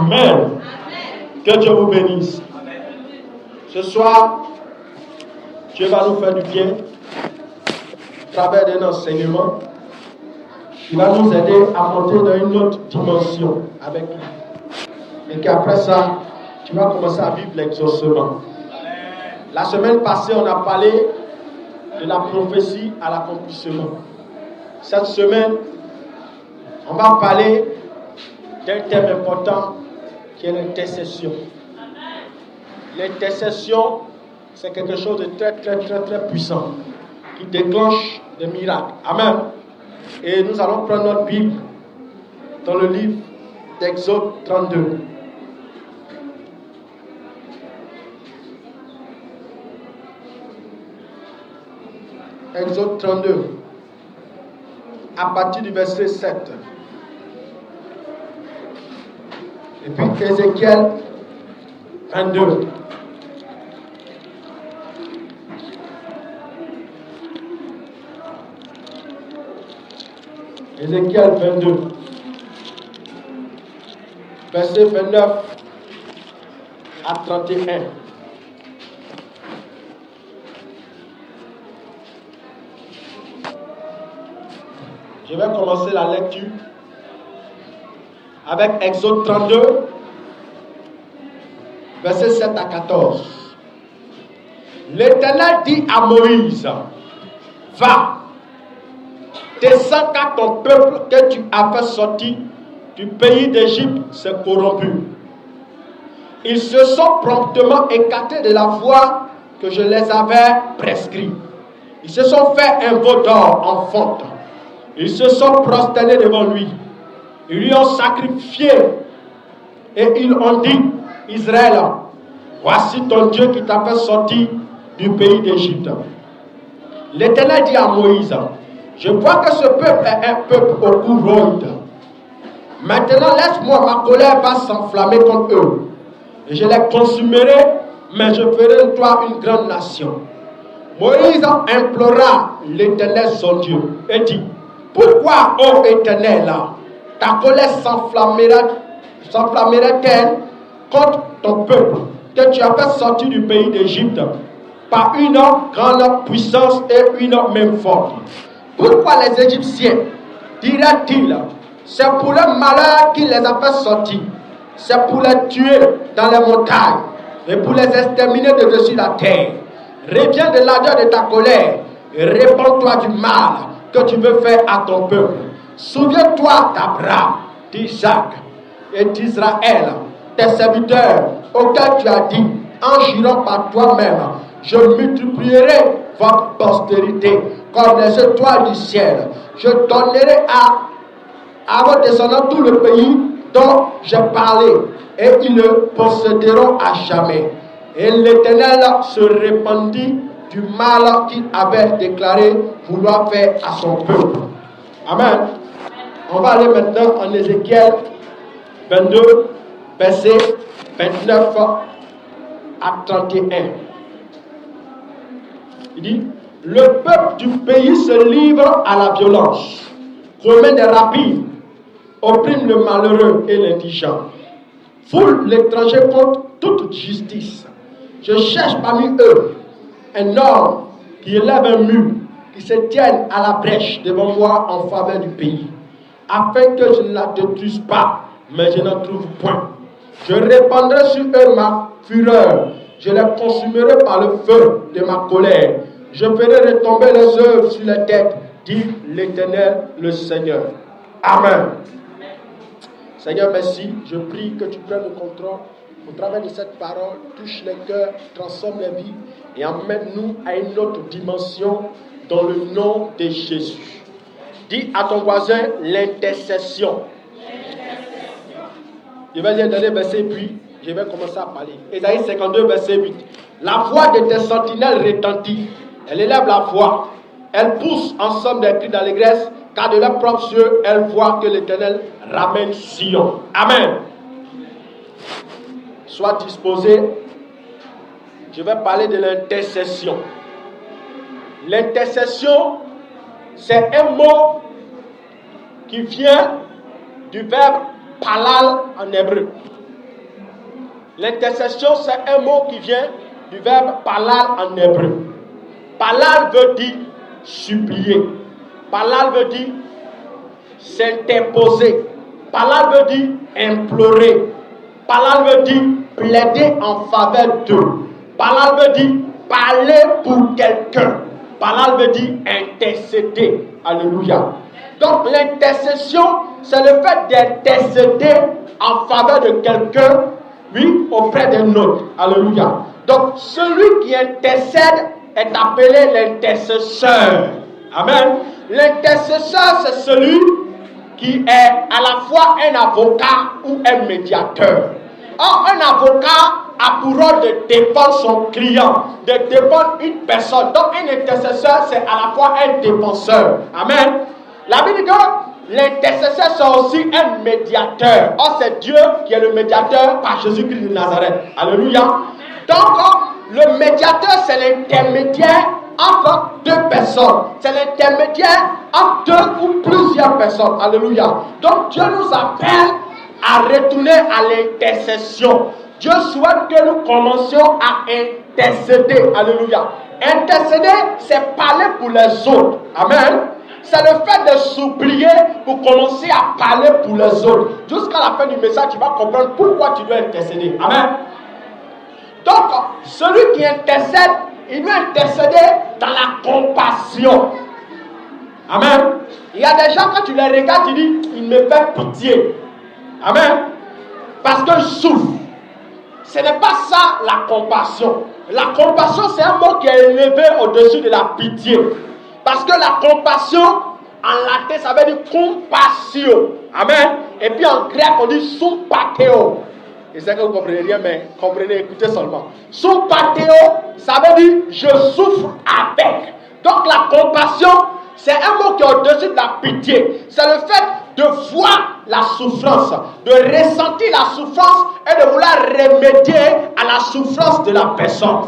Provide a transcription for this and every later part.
Amen. Que Dieu vous bénisse. Ce soir, Dieu va nous faire du bien à travers d'un enseignement. Il va nous aider à monter dans une autre dimension avec lui. Et qu'après ça, tu vas commencer à vivre l'exaucement. La semaine passée, on a parlé de la prophétie à l'accomplissement. Cette semaine, on va parler d'un thème important qui est l'intercession. L'intercession, c'est quelque chose de très, très, très, très puissant qui déclenche des miracles. Amen. Et nous allons prendre notre Bible dans le livre d'Exode 32. Exode 32, à partir du verset 7. Et puis Ézéchiel 22. Ézéchiel 22, verset 29 à 31. Je vais commencer la lecture avec Exode 32, verset 7 à 14. L'Éternel dit à Moïse, va, descends car ton peuple que tu as fait sortir du pays d'Égypte s'est corrompu. Ils se sont promptement écartés de la voie que je les avais prescrite. Ils se sont fait un veau d'or en fonte. Ils se sont prosternés devant lui. Ils lui ont sacrifié. Et ils ont dit, Israël, voici ton Dieu qui t'a fait sortir du pays d'Égypte. L'Éternel dit à Moïse, je vois que ce peuple est un peuple au cou roide. Maintenant, laisse-moi, ma colère va s'enflammer contre eux. Et je les consumerai, mais je ferai de toi une grande nation. Moïse implora l'Éternel son Dieu et dit, pourquoi, ô Éternel, ta colère s'enflammerait-elle contre ton peuple que tu as fait sortir du pays d'Égypte par une grande puissance et une main forte? Pourquoi les Égyptiens diraient-ils, c'est pour le malheur qu'il les a fait sortir, c'est pour les tuer dans les montagnes et pour les exterminer de dessus la terre? Reviens de l'ardeur de ta colère et répands-toi du mal que tu veux faire à ton peuple. Souviens-toi d'Abraham, d'Isaac et d'Israël, tes serviteurs, auxquels tu as dit, en jurant par toi-même, je multiplierai votre postérité comme les étoiles du ciel. Je donnerai à vos descendants tout le pays dont j'ai parlé, et ils le posséderont à jamais. Et l'Éternel se répandit du mal qu'il avait déclaré vouloir faire à son peuple. Amen. On va aller maintenant en Ézéchiel 22, verset 29 à 31. Il dit, le peuple du pays se livre à la violence, commet des rapines, opprime le malheureux et l'indigent, foule l'étranger contre toute justice. Je cherche parmi eux un homme qui élève un mur, qui se tienne à la brèche devant moi en faveur du pays, afin que je ne la détruise pas, mais je n'en trouve point. Je répandrai sur eux ma fureur, je les consumerai par le feu de ma colère. Je ferai retomber les œuvres sur les têtes, dit l'Éternel, le Seigneur. Amen. Seigneur, merci. Je prie que tu prennes le contrôle au travers de cette parole, touche les cœurs, transforme les vies et emmène-nous à une autre dimension dans le nom de Jésus. Dis à ton voisin l'intercession. Je vais lire le dernier verset puis je vais commencer à parler. Ésaïe 52, verset 8. La voix de tes sentinelles retentit. Elle élève la voix. Elle pousse ensemble des cris d'allégresse, car de leurs propres yeux, elle voit que l'Éternel ramène Sion. Amen. Sois disposé. Je vais parler de l'intercession. L'intercession, c'est un mot qui vient du verbe palal en hébreu. L'intercession, c'est un mot qui vient du verbe palal en hébreu. Palal veut dire supplier. Palal veut dire s'interposer. Palal veut dire implorer. Palal veut dire plaider en faveur d'eux. Palal veut dire parler pour quelqu'un. Palal veut dire intercéder. Alléluia. Donc l'intercession, c'est le fait d'intercéder en faveur de quelqu'un, oui, auprès d'un autre. Alléluia. Donc celui qui intercède est appelé l'intercesseur. Amen. L'intercesseur, c'est celui qui est à la fois un avocat ou un médiateur. Or, un avocat a pour rôle de défendre son client, de défendre une personne. Donc, un intercesseur, c'est à la fois un défenseur. Amen. La Bible dit que l'intercesseur, c'est aussi un médiateur. Or, c'est Dieu qui est le médiateur par Jésus-Christ de Nazareth. Alléluia. Donc, le médiateur, c'est l'intermédiaire entre deux personnes. C'est l'intermédiaire entre deux ou plusieurs personnes. Alléluia. Donc, Dieu nous appelle à retourner à l'intercession. Dieu souhaite que nous commencions à intercéder. Alléluia. Intercéder, c'est parler pour les autres. Amen. C'est le fait de supplier pour commencer à parler pour les autres. Jusqu'à la fin du message, tu vas comprendre pourquoi tu dois intercéder. Amen. Donc, celui qui intercède, il doit intercéder dans la compassion. Amen. Il y a des gens, quand tu les regardes, tu dis, il me fait pitié. Amen. Parce qu'ils souffrent. Ce n'est pas ça la compassion. La compassion, c'est un mot qui est élevé au-dessus de la pitié. Parce que la compassion, en latin, ça veut dire compassion. Amen. Et puis en grec, on dit sympatheo. Je sais que vous ne comprenez rien, mais comprenez, écoutez seulement. Sympatheo, ça veut dire je souffre avec. Donc la compassion, c'est un mot qui est au-dessus de la pitié. C'est le fait de voir la souffrance, de ressentir la souffrance et de vouloir remédier à la souffrance de la personne.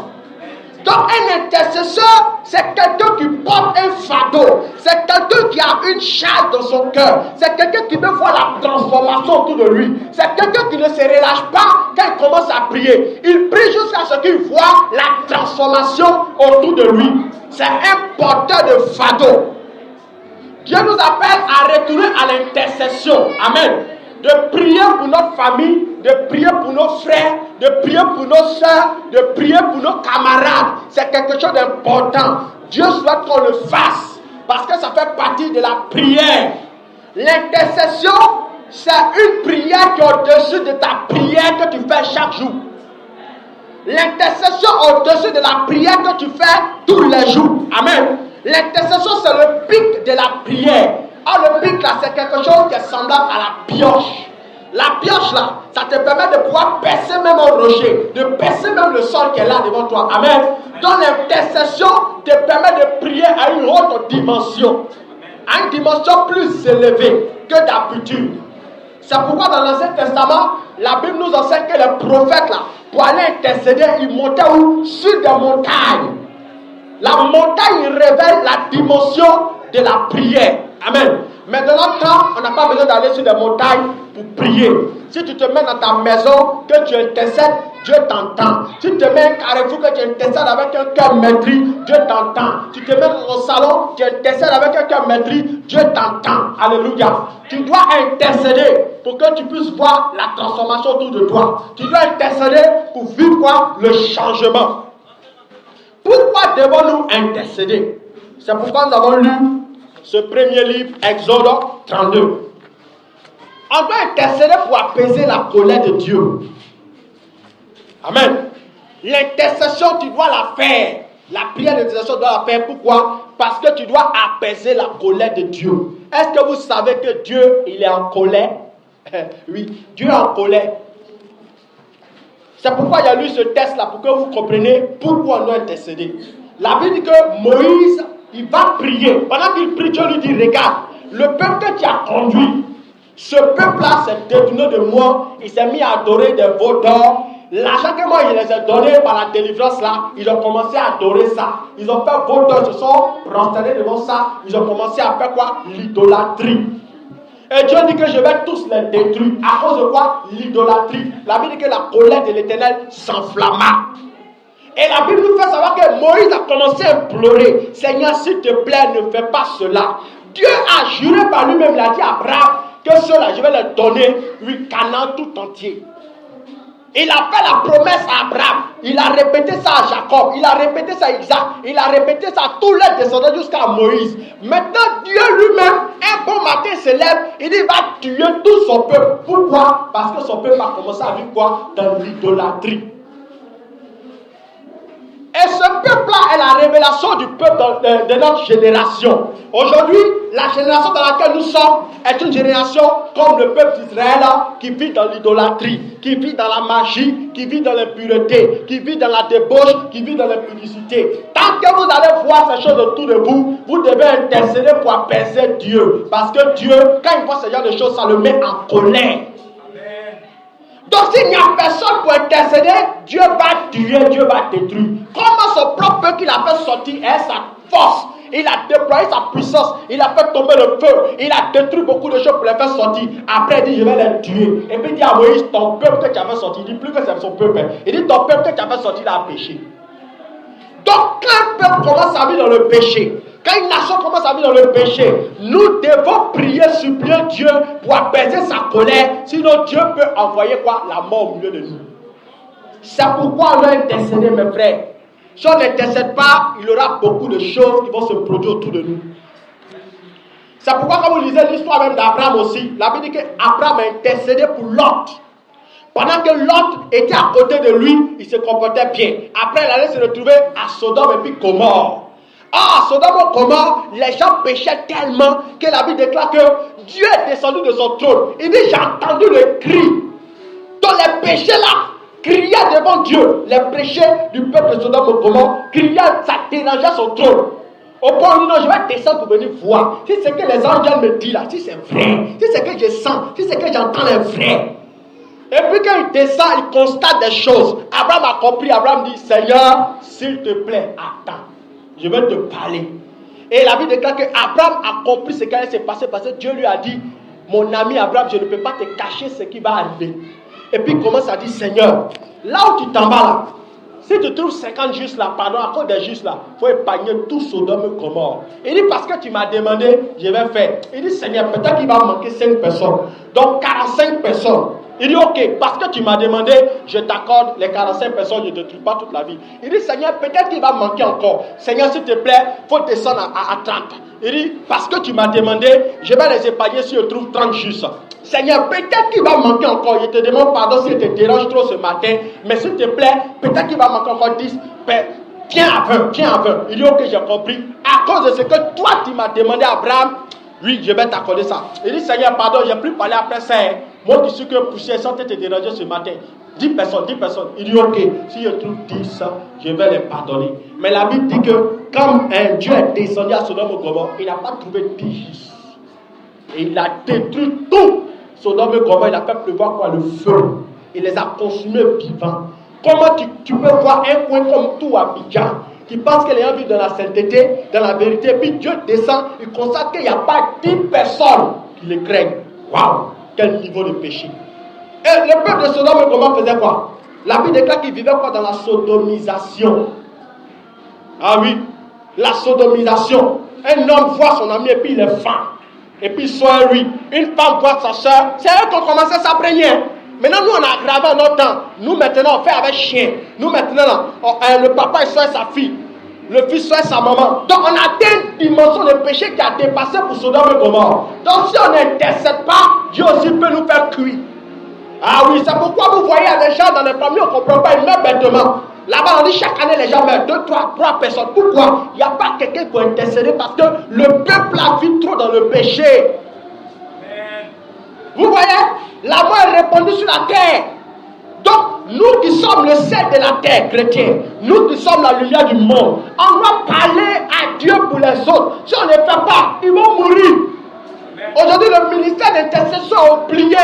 Donc un intercesseur, c'est quelqu'un qui porte un fardeau. C'est quelqu'un qui a une charge dans son cœur. C'est quelqu'un qui veut voir la transformation autour de lui. C'est quelqu'un qui ne se relâche pas quand il commence à prier. Il prie jusqu'à ce qu'il voit la transformation autour de lui. C'est un porteur de fardeau. Dieu nous appelle à retourner à l'intercession. Amen. De prier pour notre famille, de prier pour nos frères, de prier pour nos soeurs, de prier pour nos camarades. C'est quelque chose d'important. Dieu souhaite qu'on le fasse parce que ça fait partie de la prière. L'intercession, c'est une prière qui est au-dessus de ta prière que tu fais chaque jour. L'intercession au-dessus de la prière que tu fais tous les jours. Amen. L'intercession, c'est le pic de la prière. Or, le pic là, c'est quelque chose qui est semblable à la pioche. La pioche là, ça te permet de pouvoir percer même un rocher, de percer même le sol qui est là devant toi. Amen. Donc, l'intercession te permet de prier à une autre dimension, à une dimension plus élevée que d'habitude. C'est pourquoi dans l'Ancien Testament, la Bible nous enseigne que les prophètes là, pour aller intercéder, ils montaient où? Sur des montagnes. La montagne révèle la dimension de la prière. Amen. Mais de notre temps, on n'a pas besoin d'aller sur des montagnes pour prier. Si tu te mets dans ta maison, que tu intercèdes, Dieu t'entend. Si tu te mets un carrefour, que tu intercèdes avec un cœur maîtrise, Dieu t'entend. Tu te mets dans ton salon, tu intercèdes avec un cœur maîtrise, Dieu t'entend. Alléluia. Tu dois intercéder pour que tu puisses voir la transformation autour de toi. Tu dois intercéder pour vivre quoi? Le changement. Pourquoi devons-nous intercéder? C'est pourquoi nous avons lu ce premier livre, Exode 32. On doit intercéder pour apaiser la colère de Dieu. Amen. L'intercession, tu dois la faire. La prière d'intercession, tu dois la faire. Pourquoi? Parce que tu dois apaiser la colère de Dieu. Est-ce que vous savez que Dieu, il est en colère? Oui, Dieu est en colère. C'est pourquoi il y a lu ce texte-là, pour que vous compreniez pourquoi on doit intercéder. La Bible dit que Moïse, il va prier. Pendant qu'il prie, Dieu lui dit, regarde, le peuple que tu as conduit, ce peuple-là s'est détourné de moi, il s'est mis à adorer des veaux d'or. L'argent que moi, il les ai donné par la délivrance là, ils ont commencé à adorer ça. Ils ont fait veaux d'or, ils se sont prosternés devant ça, ils ont commencé à faire quoi? L'idolâtrie. Et Dieu dit que je vais tous les détruire. À cause de quoi? L'idolâtrie. La Bible dit que la colère de l'Éternel s'enflamma. Et la Bible nous fait savoir que Moïse a commencé à implorer. Seigneur, s'il te plaît, ne fais pas cela. Dieu a juré par lui-même, il a dit à Abraham que cela, je vais leur donner, lui, Canaan tout entier. Il a fait la promesse à Abraham. Il a répété ça à Jacob. Il a répété ça à Isaac. Il a répété ça à tous les descendants jusqu'à Moïse. Maintenant, Dieu lui-même, un bon matin, se lève. Il dit, il va tuer tout son peuple. Pourquoi? Parce que son peuple a commencé à vivre quoi? Dans l'idolâtrie. Et ce peuple-là est la révélation du peuple de notre génération. Aujourd'hui, la génération dans laquelle nous sommes est une génération comme le peuple d'Israël qui vit dans l'idolâtrie, qui vit dans la magie, qui vit dans l'impureté, qui vit dans la débauche, qui vit dans l'impudicité. Tant que vous allez voir ces choses autour de vous, vous devez intercéder pour apaiser Dieu. Parce que Dieu, quand il voit ce genre de choses, ça le met en colère. Donc s'il n'y a personne pour intercéder, Dieu va tuer, Dieu va détruire. Comment son propre peuple qu'il a fait sortir est sa force. Il a déployé sa puissance, il a fait tomber le feu, il a détruit beaucoup de choses pour les faire sortir. Après il dit je vais les tuer. Et puis il dit à Moïse, ton peuple que tu as fait sortir, il dit plus que c'est son peuple. Il dit ton peuple que tu as fait sortir, il a péché. Donc quand un peuple commence à vivre dans le péché, quand une nation commence à vivre dans le péché, nous devons prier, supplier Dieu pour apaiser sa colère. Sinon Dieu peut envoyer quoi? La mort au milieu de nous. C'est pourquoi on doit intercéder, mes frères. Si on n'intercède pas, il y aura beaucoup de choses qui vont se produire autour de nous. C'est pourquoi quand vous lisez l'histoire même d'Abraham aussi, la Bible dit qu'Abraham a intercédé pour Lot. Pendant que Lot était à côté de lui, il se comportait bien. Après, il allait se retrouver à Sodome et puis Gomorrhe. Ah, Sodome et Gomorrhe, les gens péchaient tellement que la Bible déclare que Dieu est descendu de son trône. Il dit, j'ai entendu le cri. Donc les péchés là, criaient devant Dieu. Les péchés du peuple de Sodome et Gomorrhe, criaient, ça dérangeait son trône. Au point où non, je vais descendre pour venir voir. Si c'est que les anges me disent là, si c'est vrai, si c'est que je sens, si c'est que j'entends les vrais. Et puis quand il descend, il constate des choses. Abraham a compris. Abraham dit, Seigneur, s'il te plaît, attends. Je vais te parler. Et la Bible déclare qu'Abraham a compris ce qui allait se passer parce que Dieu lui a dit, mon ami Abraham, je ne peux pas te cacher ce qui va arriver. Et puis il commence à dire, Seigneur, là où tu t'en vas là, si tu trouves 50 justes là, pardon, à cause des justes là, il faut épargner tout Sodome et Gomorrhe. Il dit, parce que tu m'as demandé, je vais faire. Il dit, Seigneur, peut-être qu'il va manquer 5 personnes. Donc 45 personnes. Il dit, ok, parce que tu m'as demandé, je t'accorde les 45 personnes, je ne te tue pas toute la vie. Il dit, Seigneur, peut-être qu'il va manquer encore. Seigneur, s'il te plaît, il faut descendre à 30. Il dit, parce que tu m'as demandé, je vais les épargner si je trouve 30 justes. Seigneur, peut-être qu'il va manquer encore. Je te demande pardon si je te dérange trop ce matin. Mais s'il te plaît, peut-être qu'il va manquer encore 10. Tiens à 20, tiens à 20. Il dit, ok, j'ai compris. À cause de ce que toi, tu m'as demandé, Abraham, oui, je vais t'accorder ça. Il dit, Seigneur, pardon, je n'ai plus parlé après ça. Moi qui suis que poussière sans te déranger ce matin. 10 personnes, 10 personnes. Il dit, ok, si je trouve 10, je vais les pardonner. Mais la Bible dit que, comme un Dieu est descendu à Sodome et Gomorrhe, il n'a pas trouvé 10. Et il a détruit tout. Sodome et Gomorrhe, il a fait pleuvoir quoi? Le feu. Il les a consumés vivants. Comment tu peux voir un coin comme tout Abidjan qui pense que les gens vivent dans la sainteté, dans la vérité, puis Dieu descend, il constate qu'il n'y a pas 10 personnes qui le craignent. Waouh! Quel niveau de péché! Et le peuple de Sodome et Gomorrhe faisait quoi? La Bible déclare qu'il vivait quoi? Dans la sodomisation. Ah oui, la sodomisation. Un homme voit son ami et puis il est fan. Et puis soit lui. Une femme voit sa soeur. C'est eux qui ont commencé à s'apprêter. Maintenant, nous, on a aggravé notre temps. Nous, maintenant, on fait avec chien. Nous, maintenant, le papa, il soigne sa fille. Le fils soigne sa maman. Donc, on a atteint une dimension de péché qui a dépassé pour Sodome et Gomorrhe. Donc, si on n'intercède pas, Dieu aussi peut nous faire cuire. Ah oui, c'est pourquoi vous voyez les gens dans les familles, on ne comprend pas, ils meurent bêtement. Là-bas, on dit chaque année, les gens meurent. 2, 3 personnes. Pourquoi? Il n'y a pas quelqu'un pour intercéder parce que le peuple a vécu trop dans le péché. Vous voyez? La mort est répandue sur la terre. Donc, nous qui sommes le sel de la terre, chrétiens, nous qui sommes la lumière du monde, on doit parler à Dieu pour les autres. Si on ne le fait pas, ils vont mourir. Aujourd'hui, le ministère d'intercession est oublié.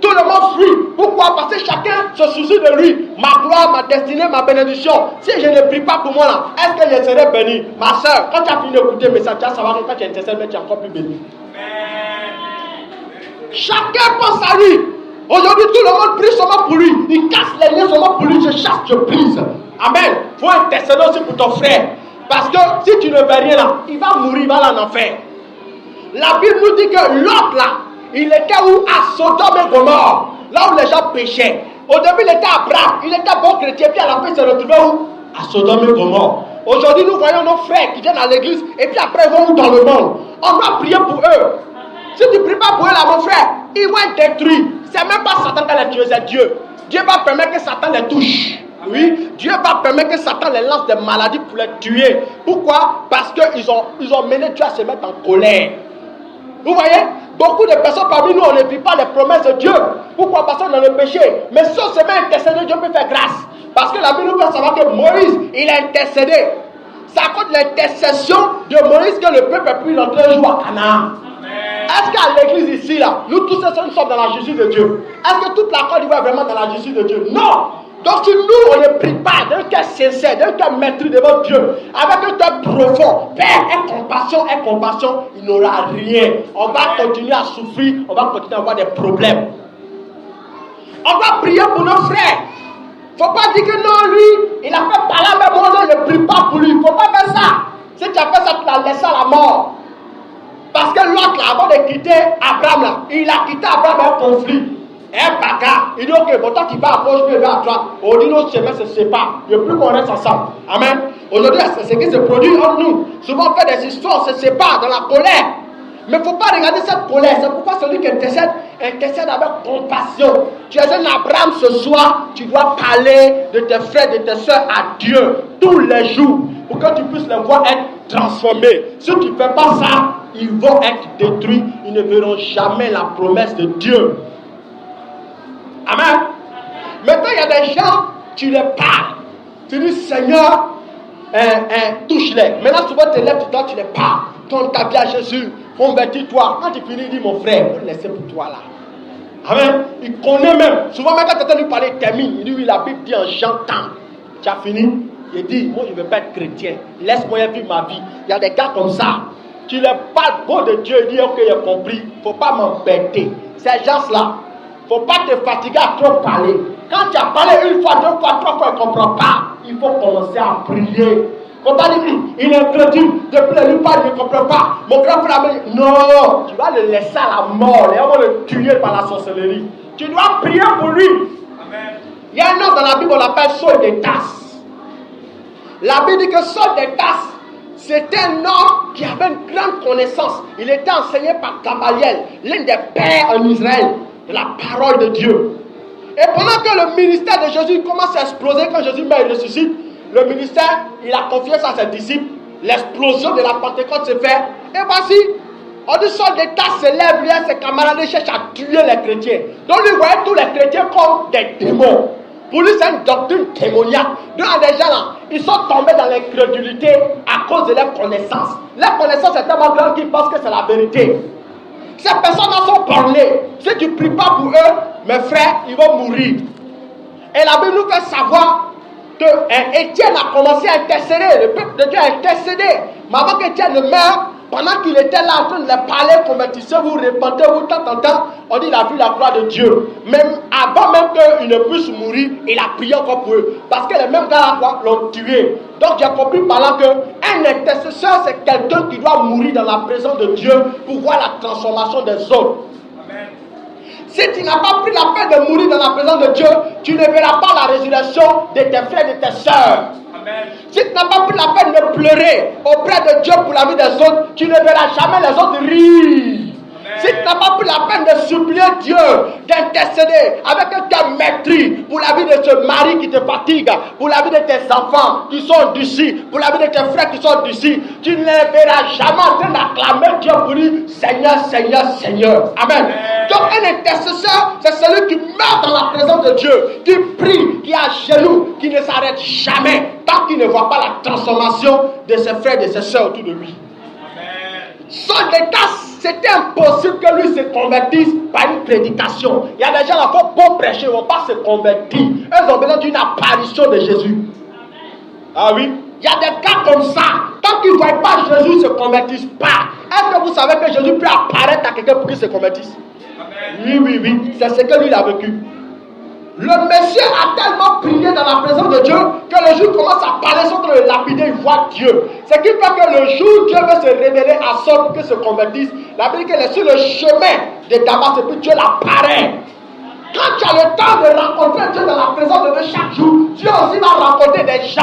Tout le monde fuit. Pourquoi? Parce que chacun se soucie de lui. Ma gloire, ma destinée, ma bénédiction. Si je ne prie pas pour moi là, est-ce que je serai béni? Ma soeur, quand tu as fini d'écouter le message, tu vas savoir que quand tu intercèdes, tu es encore plus béni. Chacun pense à lui. Aujourd'hui, tout le monde prie seulement pour lui. Il casse les liens seulement pour lui. Je chasse, je brise. Amen. Il faut intercéder aussi pour ton frère. Parce que si tu ne fais rien là, il va mourir, il va aller en enfer. La Bible nous dit que l'autre là, il était où? À Sodome et Gomorrhe. Là où les gens péchaient. Au début, il était à Abraham. Il était bon chrétien. Puis à la fin, il se retrouvait où? À Sodome et Gomorrhe. Aujourd'hui, nous voyons nos frères qui viennent à l'église. Et puis après, ils vont où dans le monde? On doit prier pour eux. Si tu ne pries pas pour eux là, mon frère, ils vont être détruits. C'est même pas Satan qui les tue, c'est Dieu. Dieu va permettre que Satan les touche. Oui, Dieu va permettre que Satan les lance des maladies pour les tuer. Pourquoi? Parce qu'ils ont mené Dieu à se mettre en colère. Vous voyez? Beaucoup de personnes parmi nous, on ne vit pas les promesses de Dieu. Pourquoi? Parce qu'on est dans le péché. Mais si on se met à intercéder, Dieu peut faire grâce. Parce que la Bible nous fait savoir que Moïse, il a intercédé. C'est à cause de l'intercession de Moïse que le peuple a pu rentrer un jour à Canaan. Est-ce qu'à l'église ici, là, nous tous nous sommes dans la justice de Dieu? Est-ce que toute la Côte d'Ivoire est vraiment dans la justice de Dieu? Non! Donc si nous, on ne prie pas d'un cœur sincère, d'un cœur maîtrisé devant Dieu, avec un cœur profond, paix et compassion, il n'aura rien. On va continuer à souffrir, on va continuer à avoir des problèmes. On doit prier pour nos frères. Il ne faut pas dire que non, lui, il a fait parler avec moi, non, je ne prie pas pour lui. Il ne faut pas faire ça. Si tu as fait ça, tu l'as laissé à la mort. Parce que l'autre, là, avant de quitter Abraham, là, il a quitté Abraham un conflit, un bagarre. Il dit, ok, bon, toi qui vas à gauche, lui, il va à droite. Aujourd'hui, nos chemins se séparent. Il ne veut plus qu'on reste ensemble. Amen. Aujourd'hui, c'est ce qui se produit entre nous. Souvent, on fait des histoires, on se sépare dans la colère. Mais il ne faut pas regarder cette colère. C'est pourquoi celui qui intercède avec compassion. Tu es un Abraham ce soir, tu dois parler de tes frères, de tes soeurs à Dieu tous les jours pour que tu puisses les voir être transformés. Si tu ne fais pas ça, ils vont être détruits. Ils ne verront jamais la promesse de Dieu. Amen. Maintenant, il y a des gens, tu les parles. Tu dis, Seigneur, touche-les. Maintenant, souvent, tu te lèves, tu les parles. Tourne ta vie à Jésus. Convertis-toi. Quand tu finis, il dit, mon frère, il faut le laisser pour toi là. Amen. Il connaît même. Souvent, même quand tu entends lui parler, il termine. Il dit, oui, la Bible dit en j'entends. Tu as fini. Il dit, moi, je ne veux pas être chrétien. Laisse-moi vivre ma vie. Il y a des gars comme ça. Tu leur parles beau de Dieu. Il dit, ok, j'ai compris. Il ne faut pas m'embêter. Ces gens-là, il ne faut pas te fatiguer à trop parler. Quand tu as parlé une fois, deux fois, trois fois, il ne comprend pas. Il faut commencer à prier. Il ne faut pas dire, il est incrédule. Depuis le pas, il ne comprend pas. Mon grand frère, non, tu vas le laisser à la mort. Et on va le tuer par la sorcellerie. Tu dois prier pour lui. Amen. Il y a un homme dans la Bible, on l'appelle Saul de Tarse. La Bible dit que Saul de Tarse, c'était un homme qui avait une grande connaissance. Il était enseigné par Gamaliel, l'un des pères en Israël, de la parole de Dieu. Et pendant que le ministère de Jésus commence à exploser, quand Jésus meurt et ressuscite, le ministère, il a confiance à ses disciples. L'explosion de la Pentecôte se fait. Et voici, on dit Saul de Tarse se lève, lui et ses camarades cherchent à tuer les chrétiens. Donc lui voyait tous les chrétiens comme des démons. Pour lui, c'est une doctrine démoniaque. Donc, il y a des gens là, ils sont tombés dans l'incrédulité à cause de leur connaissance. Leur connaissance est tellement grande qu'ils pensent que c'est la vérité. Ces personnes-là sont bornées. Si tu ne pries pas pour eux, mes frères, ils vont mourir. Et la Bible nous fait savoir que Étienne a commencé à intercéder. Le peuple de Dieu a intercédé. Mais avant qu'Étienne ne meure, pendant qu'il était là en train de les parler, convertissez-vous, répentez-vous, tant, on dit il a vu la gloire de Dieu. Même avant même qu'il ne puisse mourir, il a prié encore pour eux. Parce que les mêmes gars là l'ont tué. Donc j'ai compris par là qu'un intercesseur, c'est quelqu'un qui doit mourir dans la présence de Dieu pour voir la transformation des autres. Amen. Si tu n'as pas pris la peine de mourir dans la présence de Dieu, tu ne verras pas la résurrection de tes frères et de tes sœurs. Amen. Si tu n'as pas pris la peine de pleurer auprès de Dieu pour la vie des autres, tu ne verras jamais les autres rire. Amen. Si tu n'as pas pris la peine de supplier Dieu, d'intercéder avec un cœur maîtrise pour la vie de ce mari qui te fatigue, pour la vie de tes enfants qui sont d'ici, pour la vie de tes frères qui sont d'ici, tu ne les verras jamais en train d'acclamer Dieu pour dire Seigneur, Seigneur, Seigneur. Amen. Amen. Donc un intercesseur, c'est celui qui meurt dans la présence de Dieu, qui prie, qui est à genoux, qui ne s'arrête jamais, tant qu'il ne voit pas la transformation de ses frères et de ses soeurs autour de lui. Saul de Tarse, c'était impossible que lui se convertisse par une prédication. Il y a des gens là qui vont prêcher, ils ne vont pas se convertir. Eux ont besoin d'une apparition de Jésus. Ah oui? Il y a des cas comme ça. Tant qu'ils ne voient pas Jésus, ils ne se convertissent pas. Est-ce que vous savez que Jésus peut apparaître à quelqu'un pour qu'il se convertisse? Oui, c'est ce que lui a vécu. Le monsieur a tellement prié dans la présence de Dieu que le jour commence à parler sur le lapider, il voit Dieu. Ce qui fait que le jour où Dieu veut se révéler à Saul pour qu'il se convertisse, la Bible dit qu'il est sur le chemin de Damas et puis Dieu l'apparaît. Quand tu as le temps de rencontrer Dieu dans la présence de Dieu chaque jour, Dieu aussi va rencontrer des gens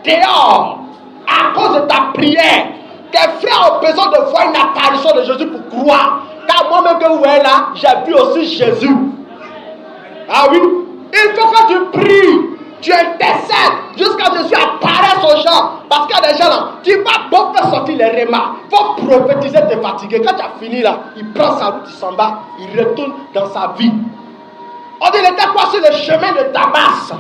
dehors à cause de ta prière. Tes frères ont besoin de voir une apparition de Jésus pour croire. Car moi-même que vous voyez là, j'ai vu aussi Jésus. Ah oui? Il faut que tu pries, tu intercèdes jusqu'à ce que Jésus apparaisse aux gens. Parce qu'il y a des gens là, tu vas bon faire sortir les remarques. Il faut prophétiser, t'es fatigué. Quand tu as fini là, il prend sa route, il s'en va, il retourne dans sa vie. On dit, il était quoi sur le chemin de Damas?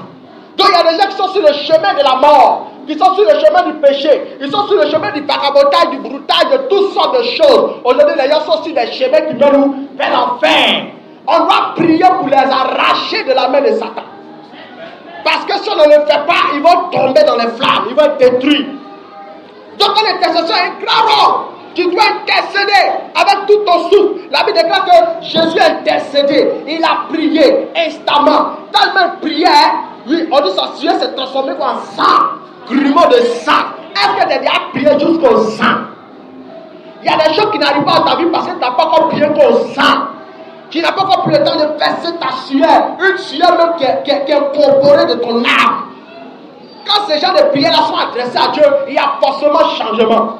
Donc il y a des gens qui sont sur le chemin de la mort, qui sont sur le chemin du péché, ils sont sur le chemin du vagabondage, du broutage, de toutes sortes de choses. Aujourd'hui, les gens sont sur des chemins qui mènent où? Vers l'enfer. On doit prier pour les arracher de la main de Satan. Parce que si on ne le fait pas, ils vont tomber dans les flammes, ils vont être détruits. Donc l'intercession est un grand rôle. Tu dois intercéder avec tout ton souffle. La Bible déclare que Jésus a intercédé. Il a prié instamment. Tellement prié, oui, on dit que son sujet s'est transformé en sang. Grumeau de sang. Est-ce que tu as déjà prié jusqu'au sang? Il y a des choses qui n'arrivent pas à ta vie parce que tu n'as pas encore prié qu'au sang. Tu n'as pas encore pris le temps de verser ta sueur. Une sueur même qui est incorporée de ton âme. Quand ces gens de prière sont adressés à Dieu, il y a forcément changement.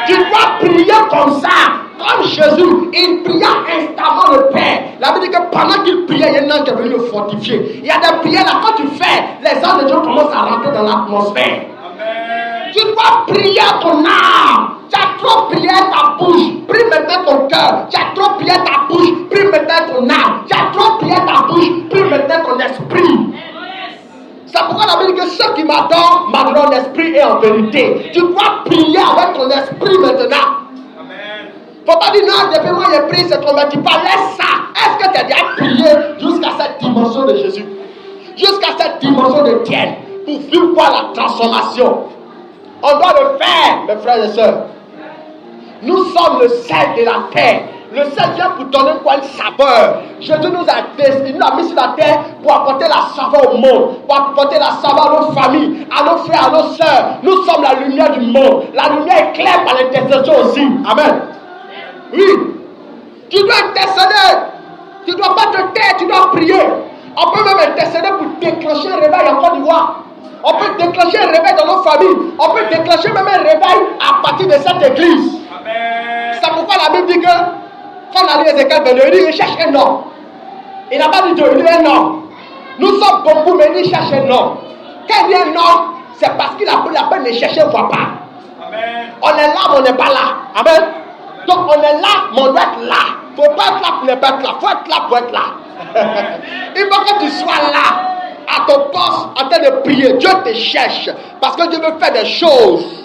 Tu dois prier comme ça. Comme Jésus, il pria instamment le Père. La Bible dit que pendant qu'il priait, il y a un ange qui est venu le fortifier. Il y a des prières là, quand tu fais, les anges de Dieu commencent à rentrer dans l'atmosphère. Tu dois prier ton âme. Tu as trop prié ta bouche. Prie maintenant ton cœur. Tu as trop prié ta bouche. Prie maintenant ton âme. Tu as trop prié ta bouche. Prie maintenant ton esprit. C'est pourquoi la Bible dit que ceux qui m'adorent m'adorent en esprit et en vérité. Tu dois prier avec ton esprit maintenant. Faut pas dire non, depuis moi j'ai prié, c'est converti. Pas laisse ça. Est-ce que tu as déjà prié jusqu'à cette dimension de Jésus? Jusqu'à cette dimension de Dieu pour vivre quoi la transformation? On doit le faire, mes frères et sœurs. Nous sommes le sel de la terre. Le sel vient pour donner quoi? Une saveur. Jésus nous a mis sur la terre pour apporter la saveur au monde, pour apporter la saveur à nos familles, à nos frères, à nos sœurs. Nous sommes la lumière du monde. La lumière est claire par l'intercession aussi. Amen. Oui. Tu dois intercéder. Tu ne dois pas te taire, tu dois prier. On peut même intercéder pour déclencher un réveil en Côte d'Ivoire. On peut déclencher un réveil dans nos familles. On peut déclencher même un réveil à partir de cette église. Amen. C'est pourquoi la Bible dit que quand on a lu Ézéchiel 22, il dit il cherche un homme. Il n'a pas dit Dieu, il dit un homme. Nous sommes beaucoup, mais il cherche un homme. Quand il dit un homme, c'est parce qu'il a pris la peine de chercher, on ne voit pas. Amen. On est là, mais on n'est pas là. Amen. Donc on est là, mais on doit être là. Il ne faut pas être là pour ne pas être là. Il faut être là pour être là. Il faut que tu sois là. À ton poste, en train de prier, Dieu te cherche parce que Dieu veut faire des choses.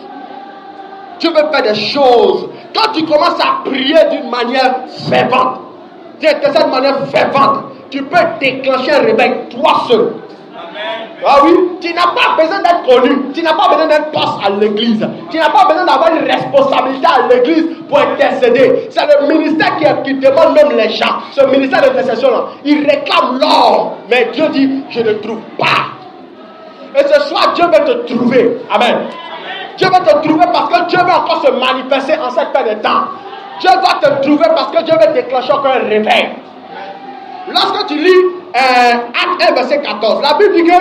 Dieu veut faire des choses. Quand tu commences à prier d'une manière fervente, de cette manière fervente, tu peux déclencher un réveil toi seul. Amen. Ah oui, tu n'as pas besoin d'être connu, tu n'as pas besoin d'un poste à l'église, tu n'as pas besoin d'avoir une responsabilité à l'église pour intercéder. C'est le ministère qui demande même les gens. Ce ministère d'intercession là, il réclame l'or, mais Dieu dit je ne trouve pas. Et ce soir Dieu va te trouver. Amen. Dieu va te trouver parce que Dieu va encore se manifester en cette période de temps. Dieu va te trouver parce que Dieu va déclencher encore un réveil. Lorsque tu lis Acte 1, verset 14, la Bible dit que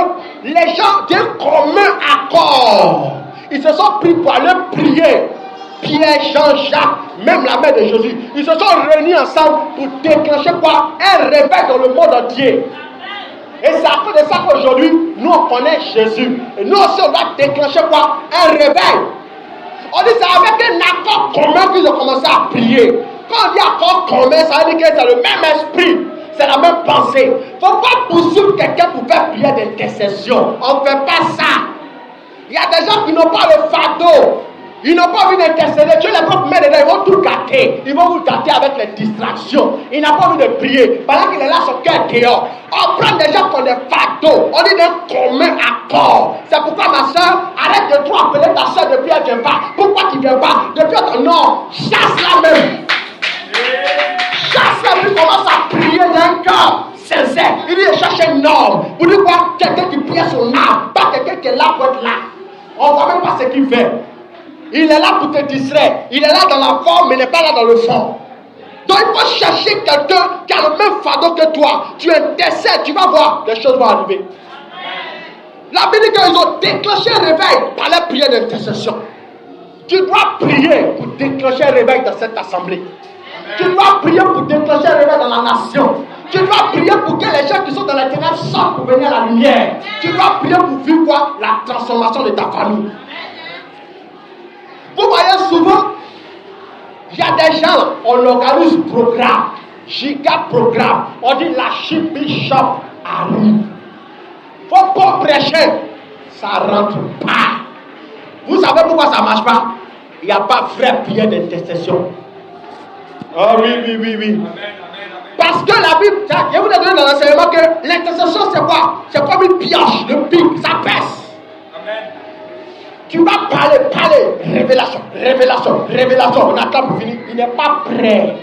les gens d'un commun accord, ils se sont pris pour aller prier. Pierre, Jean, Jacques, même la mère de Jésus, ils se sont réunis ensemble pour déclencher quoi? Un réveil dans le monde entier. Et c'est à cause de ça qu'aujourd'hui, nous on connaît Jésus. Et nous aussi on doit déclencher quoi? Un réveil. On dit c'est avec un accord commun qu'ils ont commencé à prier. Quand on dit accord commun, ça veut dire que c'est le même esprit. C'est la même pensée. Il ne faut pas poursuivre quelqu'un pour faire prière d'intercession. On ne fait pas ça. Il y a des gens qui n'ont pas le fardeau. Ils n'ont pas envie d'intercéder. Dieu les propres mains dedans, ils vont tout gâter. Ils vont vous gâter avec les distractions. Il n'a pas envie de prier. Pendant qu'il est là, son cœur dehors. On prend des gens qui ont des fardeaux. On dit d'un commun accord. C'est pourquoi ma soeur, arrête de trop appeler ta soeur depuis elle ne vient pas. Pourquoi tu ne viens pas? Depuis ton nom, chasse-la même. Chasse-la la Bible commence à prier d'un cœur sincère. Il dit de chercher un homme. Vous dites quoi? Quelqu'un qui prie son âme, pas quelqu'un qui est là pour être là. On ne voit même pas ce qu'il fait. Il est là pour te distraire. Il est là dans la forme, mais il n'est pas là dans le fond. Donc il faut chercher quelqu'un qui a le même fardeau que toi. Tu intercèdes, tu vas voir, les choses vont arriver. La Bible dit qu'ils ont déclenché un réveil par la prière d'intercession. Tu dois prier pour déclencher un réveil dans cette assemblée. Tu dois prier pour déclencher un réveil dans la nation. Tu dois prier pour que les gens qui sont dans les ténèbres sortent pour venir à la lumière. Tu dois prier pour vivre quoi? La transformation de ta famille. Vous voyez souvent, il y a des gens, on organise programme, giga programme. On dit la bishop arrive. Faut pas prêcher, ça rentre pas. Vous savez pourquoi ça ne marche pas? Il n'y a pas vraie prière d'intercession. Ah oui. Parce que la Bible, je vous ai donné dans l'enseignement que l'intercession c'est quoi? C'est comme une pioche, le pic, ça pèse. Tu vas parler, révélation. On attend pour finir. Il n'est pas prêt.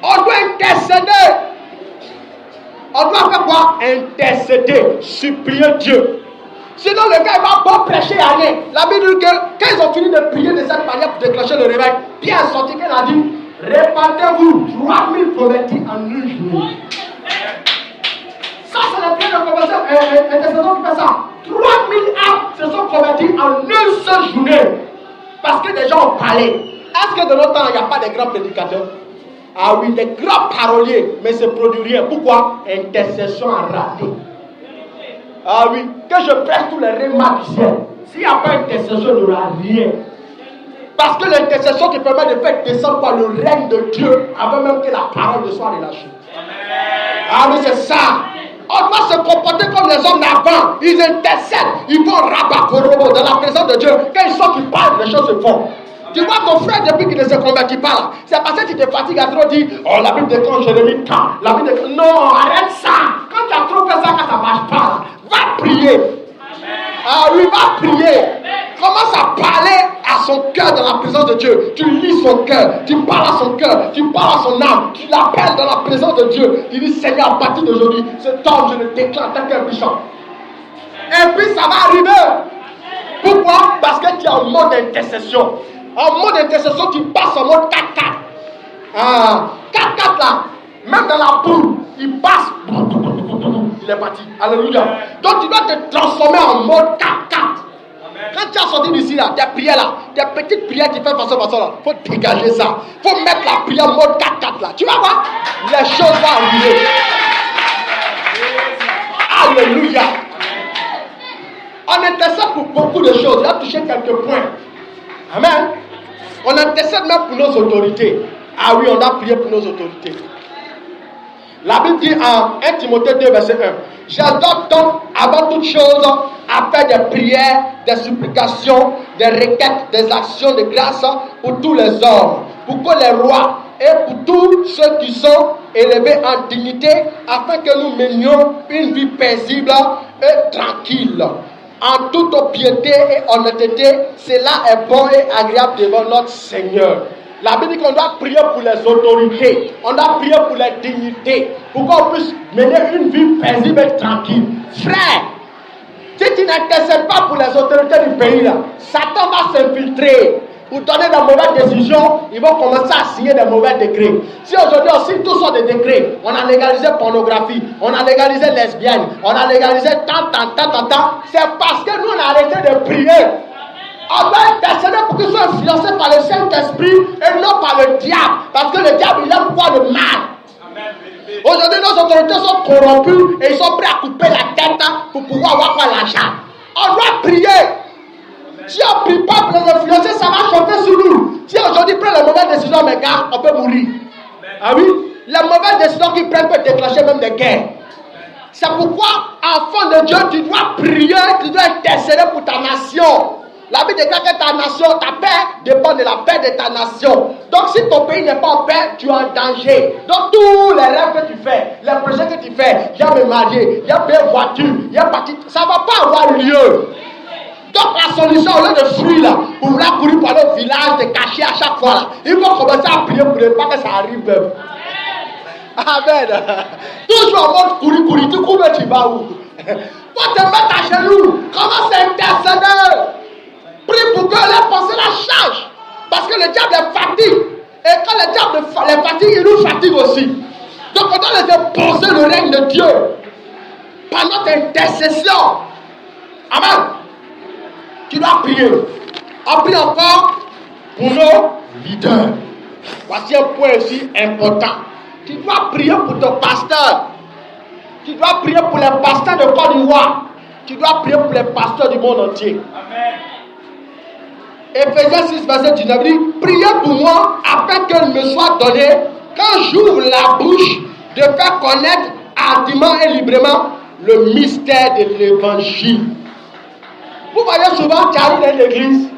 On doit intercéder. On doit faire quoi? Intercéder, supplier Dieu. Sinon, le gars va pas prêcher à rien. La Bible dit que quand ils ont fini de prier de cette manière pour déclencher le réveil, Pierre est sorti qu'elle a dit répandez-vous 3000 convertis en une journée. Ça, c'est la prière de conversion intercession qui fait ça. 3000 âmes se sont convertis en une seule journée. Parce que des gens ont parlé. Est-ce que de notre temps, il n'y a pas de grands prédicateurs? Ah oui, des grands paroliers, mais ça ne produit rien. Pourquoi? Intercession a raté. Ah oui, que je presse tous les rémas du ciel. S'il n'y a pas d'intercession, il n'y aura rien. Parce que l'intercession qui permet de faire descendre par le règne de Dieu avant même que la parole ne soit relâchée. Ah oui, c'est ça. On doit se comporter comme les hommes d'avant. Ils intercèdent, ils vont rabat-korobo dans la présence de Dieu. Quand ils sont qui parlent, les choses se font. Tu vois ton frère depuis qu'il ne se convertit pas là. C'est parce que tu te fatigues à trop dire oh la Bible déclenche Jérémie quand. La Bible déclenche. Non, arrête ça. Quand tu as trop fait ça, quand ça ne marche pas là, va prier. Ah oui, va prier. Commence à parler à son cœur dans la présence de Dieu. Tu lis son cœur, tu parles à son cœur, tu parles à son âme, tu l'appelles dans la présence de Dieu. Tu dis Seigneur, à partir d'aujourd'hui, cet homme, je le déclare tant qu'un bishop. Et puis ça va arriver. Pourquoi? Parce que tu es en mode intercession. En mode intercession, tu passes en mode 4-4. Ah, 4-4 là, même dans la poule, il passe. Il est parti. Alléluia. Donc tu dois te transformer en mode 4-4. Quand tu as sorti d'ici là, tes prières là, tes petites prières qui font façon là, il faut dégager ça. Il faut mettre la prière en mode 4-4 là. Tu vas voir, les choses vont arriver. Alléluia. On intercède pour beaucoup de choses. Il a touché quelques points. Amen. On intercède même pour nos autorités. Ah oui, on a prié pour nos autorités. La Bible dit en 1 Timothée 2, verset 1. J'adore donc avant toute chose à faire des prières, des supplications, des requêtes, des actions de grâce pour tous les hommes, pour que les rois et pour tous ceux qui sont élevés en dignité, afin que nous menions une vie paisible et tranquille. En toute piété et honnêteté, cela est bon et agréable devant notre Seigneur. La Bible dit qu'on doit prier pour les autorités, on doit prier pour les dignités, pour qu'on puisse mener une vie paisible et tranquille. Frère, si tu n'intercèdes pas pour les autorités du pays, là, Satan va s'infiltrer pour donner de mauvaises décisions. Ils vont commencer à signer des mauvais décrets. Si aujourd'hui on signe tous sortes de décrets, on a légalisé pornographie, on a légalisé lesbienne, on a légalisé tant, c'est parce que nous on a arrêté de prier. On doit intercéder pour qu'ils soient influencés par le Saint-Esprit et non par le diable. Parce que le diable, il aime quoi? Le mal. Aujourd'hui, nos autorités sont corrompues et ils sont prêts à couper la tête pour pouvoir avoir quoi? L'argent. On doit prier. Si on ne prie pas pour les influencer, ça va choquer sur nous. Si aujourd'hui prend les mauvaises décisions, mes gars, on peut mourir. Ah oui? Les mauvaises décisions qu'ils prennent peuvent déclencher même des guerres. C'est pourquoi, enfant de Dieu, tu dois prier, tu dois intercéder pour ta nation. La Bible déclare que ta nation, ta paix dépend de la paix de ta nation. Donc si ton pays n'est pas en paix, tu es en danger. Donc tous les rêves que tu fais, les projets que tu fais, il y a me marier, il y a mes voitures, il y a parti, ça ne va pas avoir lieu. Donc la solution, au lieu de fuir là, pour vouloir courir pour aller au village, te cacher à chaque fois là, il faut commencer à prier pour ne pas que ça arrive même. Amen. Toujours en mode couri, tu cours, mais tu vas où? Faut te mettre à genoux. Commence à intercéder. Prie pour que les pensées la changent. Parce que le diable est fatigue. Et quand le diable les fatigue, il nous fatigue aussi. Donc on doit les imposer le règne de Dieu. Par notre intercession. Amen. Tu dois prier. On prie encore pour nos leaders. Voici un point aussi important. Tu dois prier pour ton pasteur. Tu dois prier pour les pasteurs de Côte d'Ivoire. Tu dois prier pour les pasteurs du monde entier. Amen. Éphésiens 6, verset 19 dit: priez pour moi afin qu'il me soit donné, quand j'ouvre la bouche, de faire connaître hardiment et librement le mystère de l'évangile. Vous voyez souvent, tu arrives dans l'église,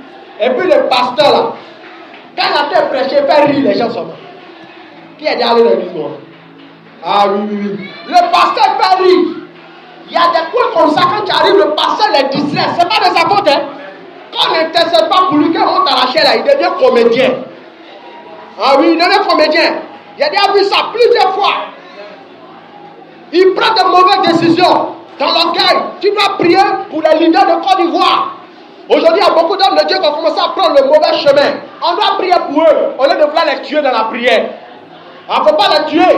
et puis le pasteur là, quand il a été prêché, il fait rire les gens seulement. Qui est déjà allé dans l'église? Ah oui. Le pasteur fait rire. Il y a des coins comme ça, quand tu arrives, le pasteur les distrait. Ce n'est pas de sa faute. Hein? Quand on n'intercède pas pour lui, quand on monte à la chaîne, là, il devient comédien. Ah oui, il devient comédien. Il a déjà vu ça plusieurs fois. Il prend de mauvaises décisions dans l'orgueil. Tu dois prier pour les leaders de Côte d'Ivoire. Aujourd'hui, il y a beaucoup d'hommes de Dieu qui ont commencé à prendre le mauvais chemin. On doit prier pour eux, au lieu de vouloir les tuer dans la prière. Il ne faut pas les tuer.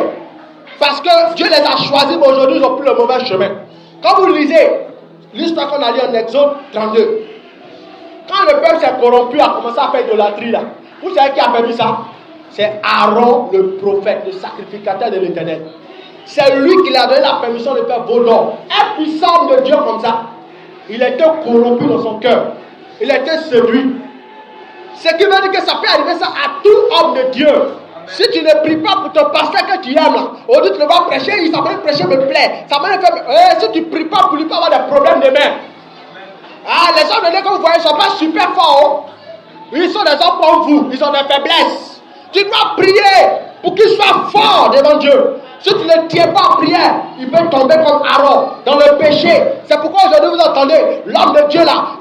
Parce que Dieu les a choisis, mais aujourd'hui, ils ont pris le mauvais chemin. Quand vous lisez l'histoire qu'on a lu en Exode 32, quand le peuple s'est corrompu, a commencé à faire idolâtrie là, vous savez qui a permis ça? C'est Aaron, le prophète, le sacrificateur de l'Éternel. C'est lui qui a donné la permission de faire veau d'or. Un puissant homme de Dieu comme ça, il était corrompu dans son cœur. Il était séduit. Ce qui veut dire que ça peut arriver ça à tout homme de Dieu. Si tu ne pries pas pour ton pasteur que tu aimes là, au lieu de le voir prêcher, il s'appelle prêcher me plaît. Ça m'a fait, si tu ne pries pas pour lui, tu vas avoir des problèmes demain. Ah, les hommes de Dieu que vous voyez ne sont pas super forts. Ils sont des hommes comme vous, ils ont des faiblesses. Tu dois prier pour qu'ils soient forts devant Dieu. Si tu ne tiens pas en prière, il peut tomber comme Aaron dans le péché. C'est pourquoi aujourd'hui vous entendez l'homme de Dieu là.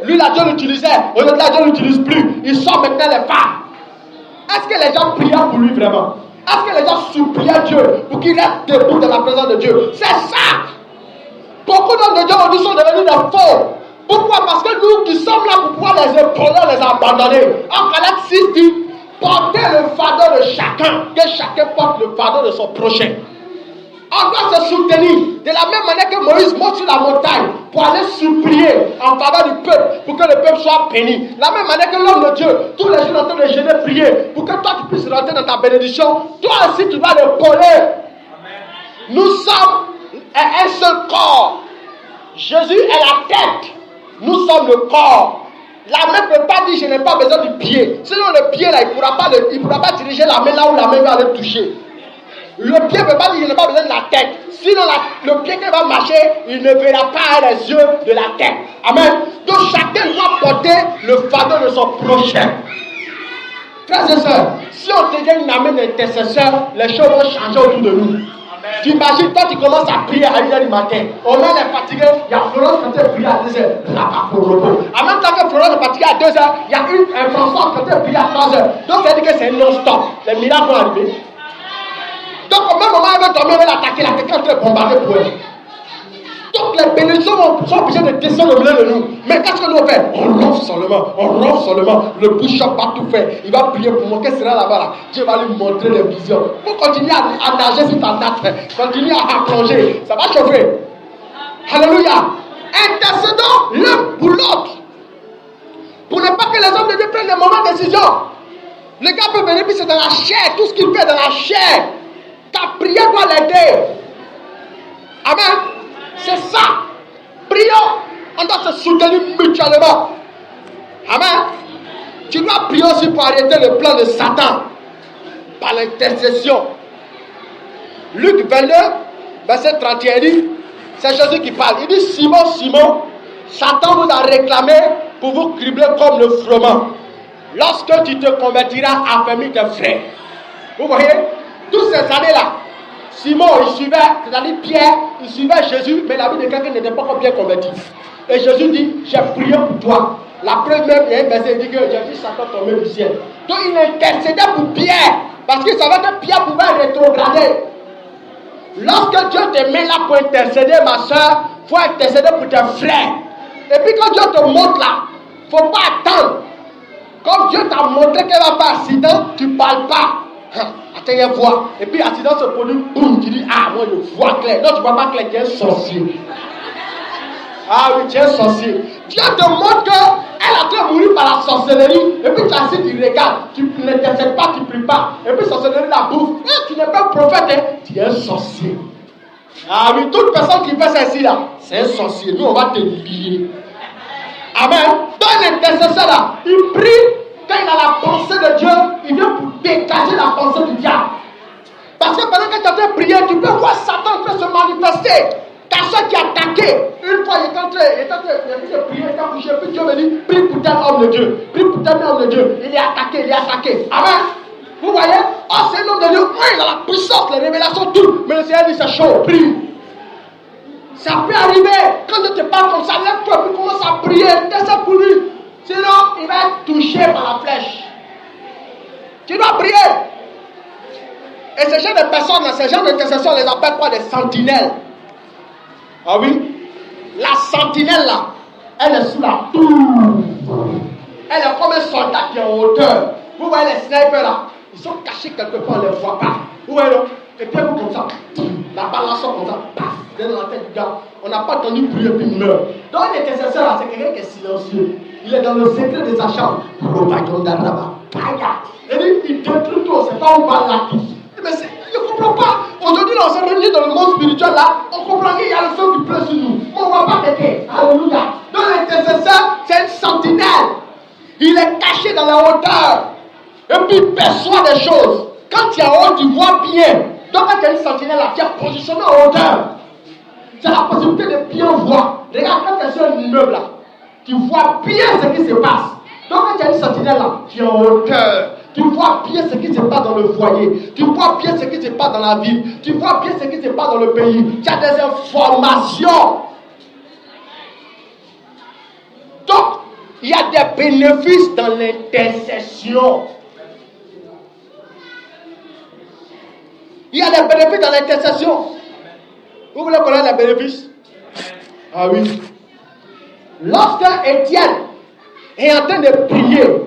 Lui là, Dieu l'utilisait. Aujourd'hui là, Dieu ne l'utilise plus. Il sort maintenant les femmes. Est-ce que les gens priaient pour lui vraiment? Est-ce que les gens suppliaient Dieu pour qu'il reste debout dans la présence de Dieu? C'est ça. Beaucoup d'hommes de Dieu aujourd'hui sont devenus des faux. Pourquoi? Parce que nous qui sommes là pour pouvoir les épauler, les abandonner. En Galates 6 dit: portez le fardeau de chacun, que chacun porte le fardeau de son prochain. On doit se soutenir de la même manière que Moïse monte sur la montagne pour aller supplier en faveur du peuple, pour que le peuple soit béni. De la même manière que l'homme de Dieu, tous les jours en train de jeûner, prier, pour que toi tu puisses rentrer dans ta bénédiction, toi aussi tu dois l'épauler. Nous sommes un seul corps. Jésus est la tête. Nous sommes le corps. La main ne peut pas dire je n'ai pas besoin du pied. Sinon le pied là, il ne pourra pas diriger la main là où la main va aller toucher. Le pied ne peut pas dire je n'ai pas besoin de la tête. Sinon le pied qui va marcher, il ne verra pas les yeux de la tête. Amen. Donc chacun doit porter le fardeau de son prochain. Frères et sœurs, si on devient une armée d'intercesseurs, les choses vont changer autour de nous. Tu imagines, toi tu commences à prier à 1h du matin. On est fatigué, il y a Florence qui a prié à 2h. Là-bas pour repos. En même temps que Florence est fatiguée à 2h, il y a un François qui a prié à 3h. Donc ça veut dire que c'est non-stop. Les miracles vont arriver. Donc au même moment, elle va dormir, elle va l'attaquer, la quelqu'un est bombardé pour elle. Donc les bénédictions sont obligées de descendre au milieu de nous. Mais qu'est-ce que nous faisons? On ronfle seulement. Le bouchon va tout faire. Il va prier pour moi. Qu'est-ce que sera là-bas là? Dieu va lui montrer les visions. Il faut continuer à nager sur ta natte. Continuer à plonger. Ça va chauffer. Alléluia. Intercédons l'un pour l'autre. Pour ne pas que les hommes de Dieu prennent des mauvaises décisions. Le gars peut venir, puis c'est dans la chair. Tout ce qu'il fait dans la chair. Ta prière doit l'aider. Amen. C'est ça. Prions. On doit se soutenir mutuellement. Amen. Tu dois prier aussi pour arrêter le plan de Satan par l'intercession. Luc 22, verset 31 dit, c'est Jésus qui parle. Il dit: Simon, Simon, Satan vous a réclamé pour vous cribler comme le froment. Lorsque tu te convertiras, affermis tes frères. Vous voyez, toutes ces années-là, Simon, il suivait, c'est-à-dire Pierre, il suivait Jésus, mais la vie de quelqu'un n'était pas encore bien converti. Et Jésus dit: j'ai prié pour toi. La preuve même, il y a un verset qui dit que j'ai vu Satan tomber du ciel. Donc il intercédait pour Pierre, parce qu'il savait que Pierre pouvait rétrograder. Lorsque Dieu te met là pour intercéder, ma soeur, il faut intercéder pour tes frères. Et puis quand Dieu te montre là, il ne faut pas attendre. Comme Dieu t'a montré qu'il va pas accident, tu ne parles pas. Attends, il voit. Et puis accident se produit, boum, tu dis, ah, moi je vois clair. Non, tu ne vois pas clair, tu es un sorcier. Ah oui, tu es un sorcier. Dieu te montre qu'elle a train de mourir par la sorcellerie. Et puis tu as assis, tu regardes. Tu n'intercèdes pas, tu ne pries pas. Et puis la sorcellerie la bouffe. Et tu n'es pas prophète, hein? Tu es un sorcier. Ah oui, toute personne qui fait ceci là, c'est un sorcier. Nous, on va te lier. Amen. Dans l'intercesseur là, il prie. Quand il a la pensée de Dieu, il vient pour dégager la pensée du diable. Parce que pendant que tu es en train de prier, tu peux voir Satan peut se manifester. Ta soeur qui a attaqué, une fois il est en train de prier, il a couché, puis Dieu me dit, prie pour tel homme de Dieu, prie pour tel homme de Dieu. Il est attaqué. Amen. Vous voyez? Oh, c'est un homme de Dieu, il a la puissance, les révélations, tout. Mais le Seigneur dit, c'est chaud, prie. Ça peut arriver, quand Dieu te parle comme ça, lève-toi, puis commence à prier, intercède pour lui. Sinon, il va être touché par la flèche. Tu dois prier. Et ce genre de personnes, ces gens d'intercession, on les appelle quoi? Des sentinelles. Ah oui? La sentinelle là, elle est sous la tour. Elle est comme un soldat qui est en hauteur. Vous voyez les snipers là, ils sont cachés quelque part, on ne les voit pas. Vous voyez là? Et puis vous comme ça, la balle sort comme ça, paf, dans la tête du gars. On n'a pas entendu prier puis il meurt. Donc l'intercesseur là, c'est quelqu'un qui est silencieux. Il est dans le secret des achats. Et il détruit tout, c'est pas où va là. Mais je ne comprends pas. Aujourd'hui, on s'est réunis dans le monde spirituel là. On comprend qu'il y a le feu qui pleut sur nous. On ne va pas péter. Alléluia. Donc l'intercesseur, c'est une sentinelle. Il est caché dans la hauteur. Et puis il perçoit des choses. Quand tu es en haut, tu vois bien. Donc quand tu as une sentinelle là, tu es positionné en hauteur. Tu as la possibilité de bien voir. Regarde, quand tu es sur un immeuble là, tu vois bien ce qui se passe. Donc quand tu as une sentinelle là, tu es en hauteur. Tu vois bien ce qui se passe dans le foyer. Tu vois bien ce qui se passe dans la ville. Tu vois bien ce qui se passe dans le pays. Tu as des informations. Donc, il y a des bénéfices dans l'intercession. Il y a des bénéfices dans l'intercession. Vous voulez connaître les bénéfices? Ah oui. Lorsque Étienne est en train de prier,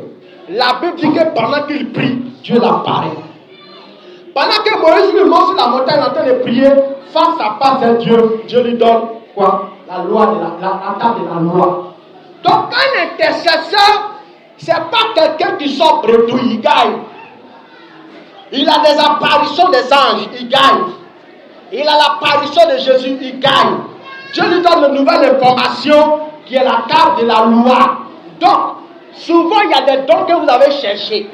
la Bible dit que pendant qu'il prie, Dieu l'apparaît. Pendant que Moïse lui monte sur la montagne en train de prier, face à face à Dieu, Dieu lui donne quoi? La loi de la table de la loi. Donc un intercesseur, c'est pas quelqu'un qui sort bredouille, il gagne. Il a des apparitions des anges, il gagne. Il a l'apparition de Jésus, il gagne. Dieu lui donne de nouvelles informations qui est la table de la loi. Donc, souvent il y a des dons que vous avez cherchés.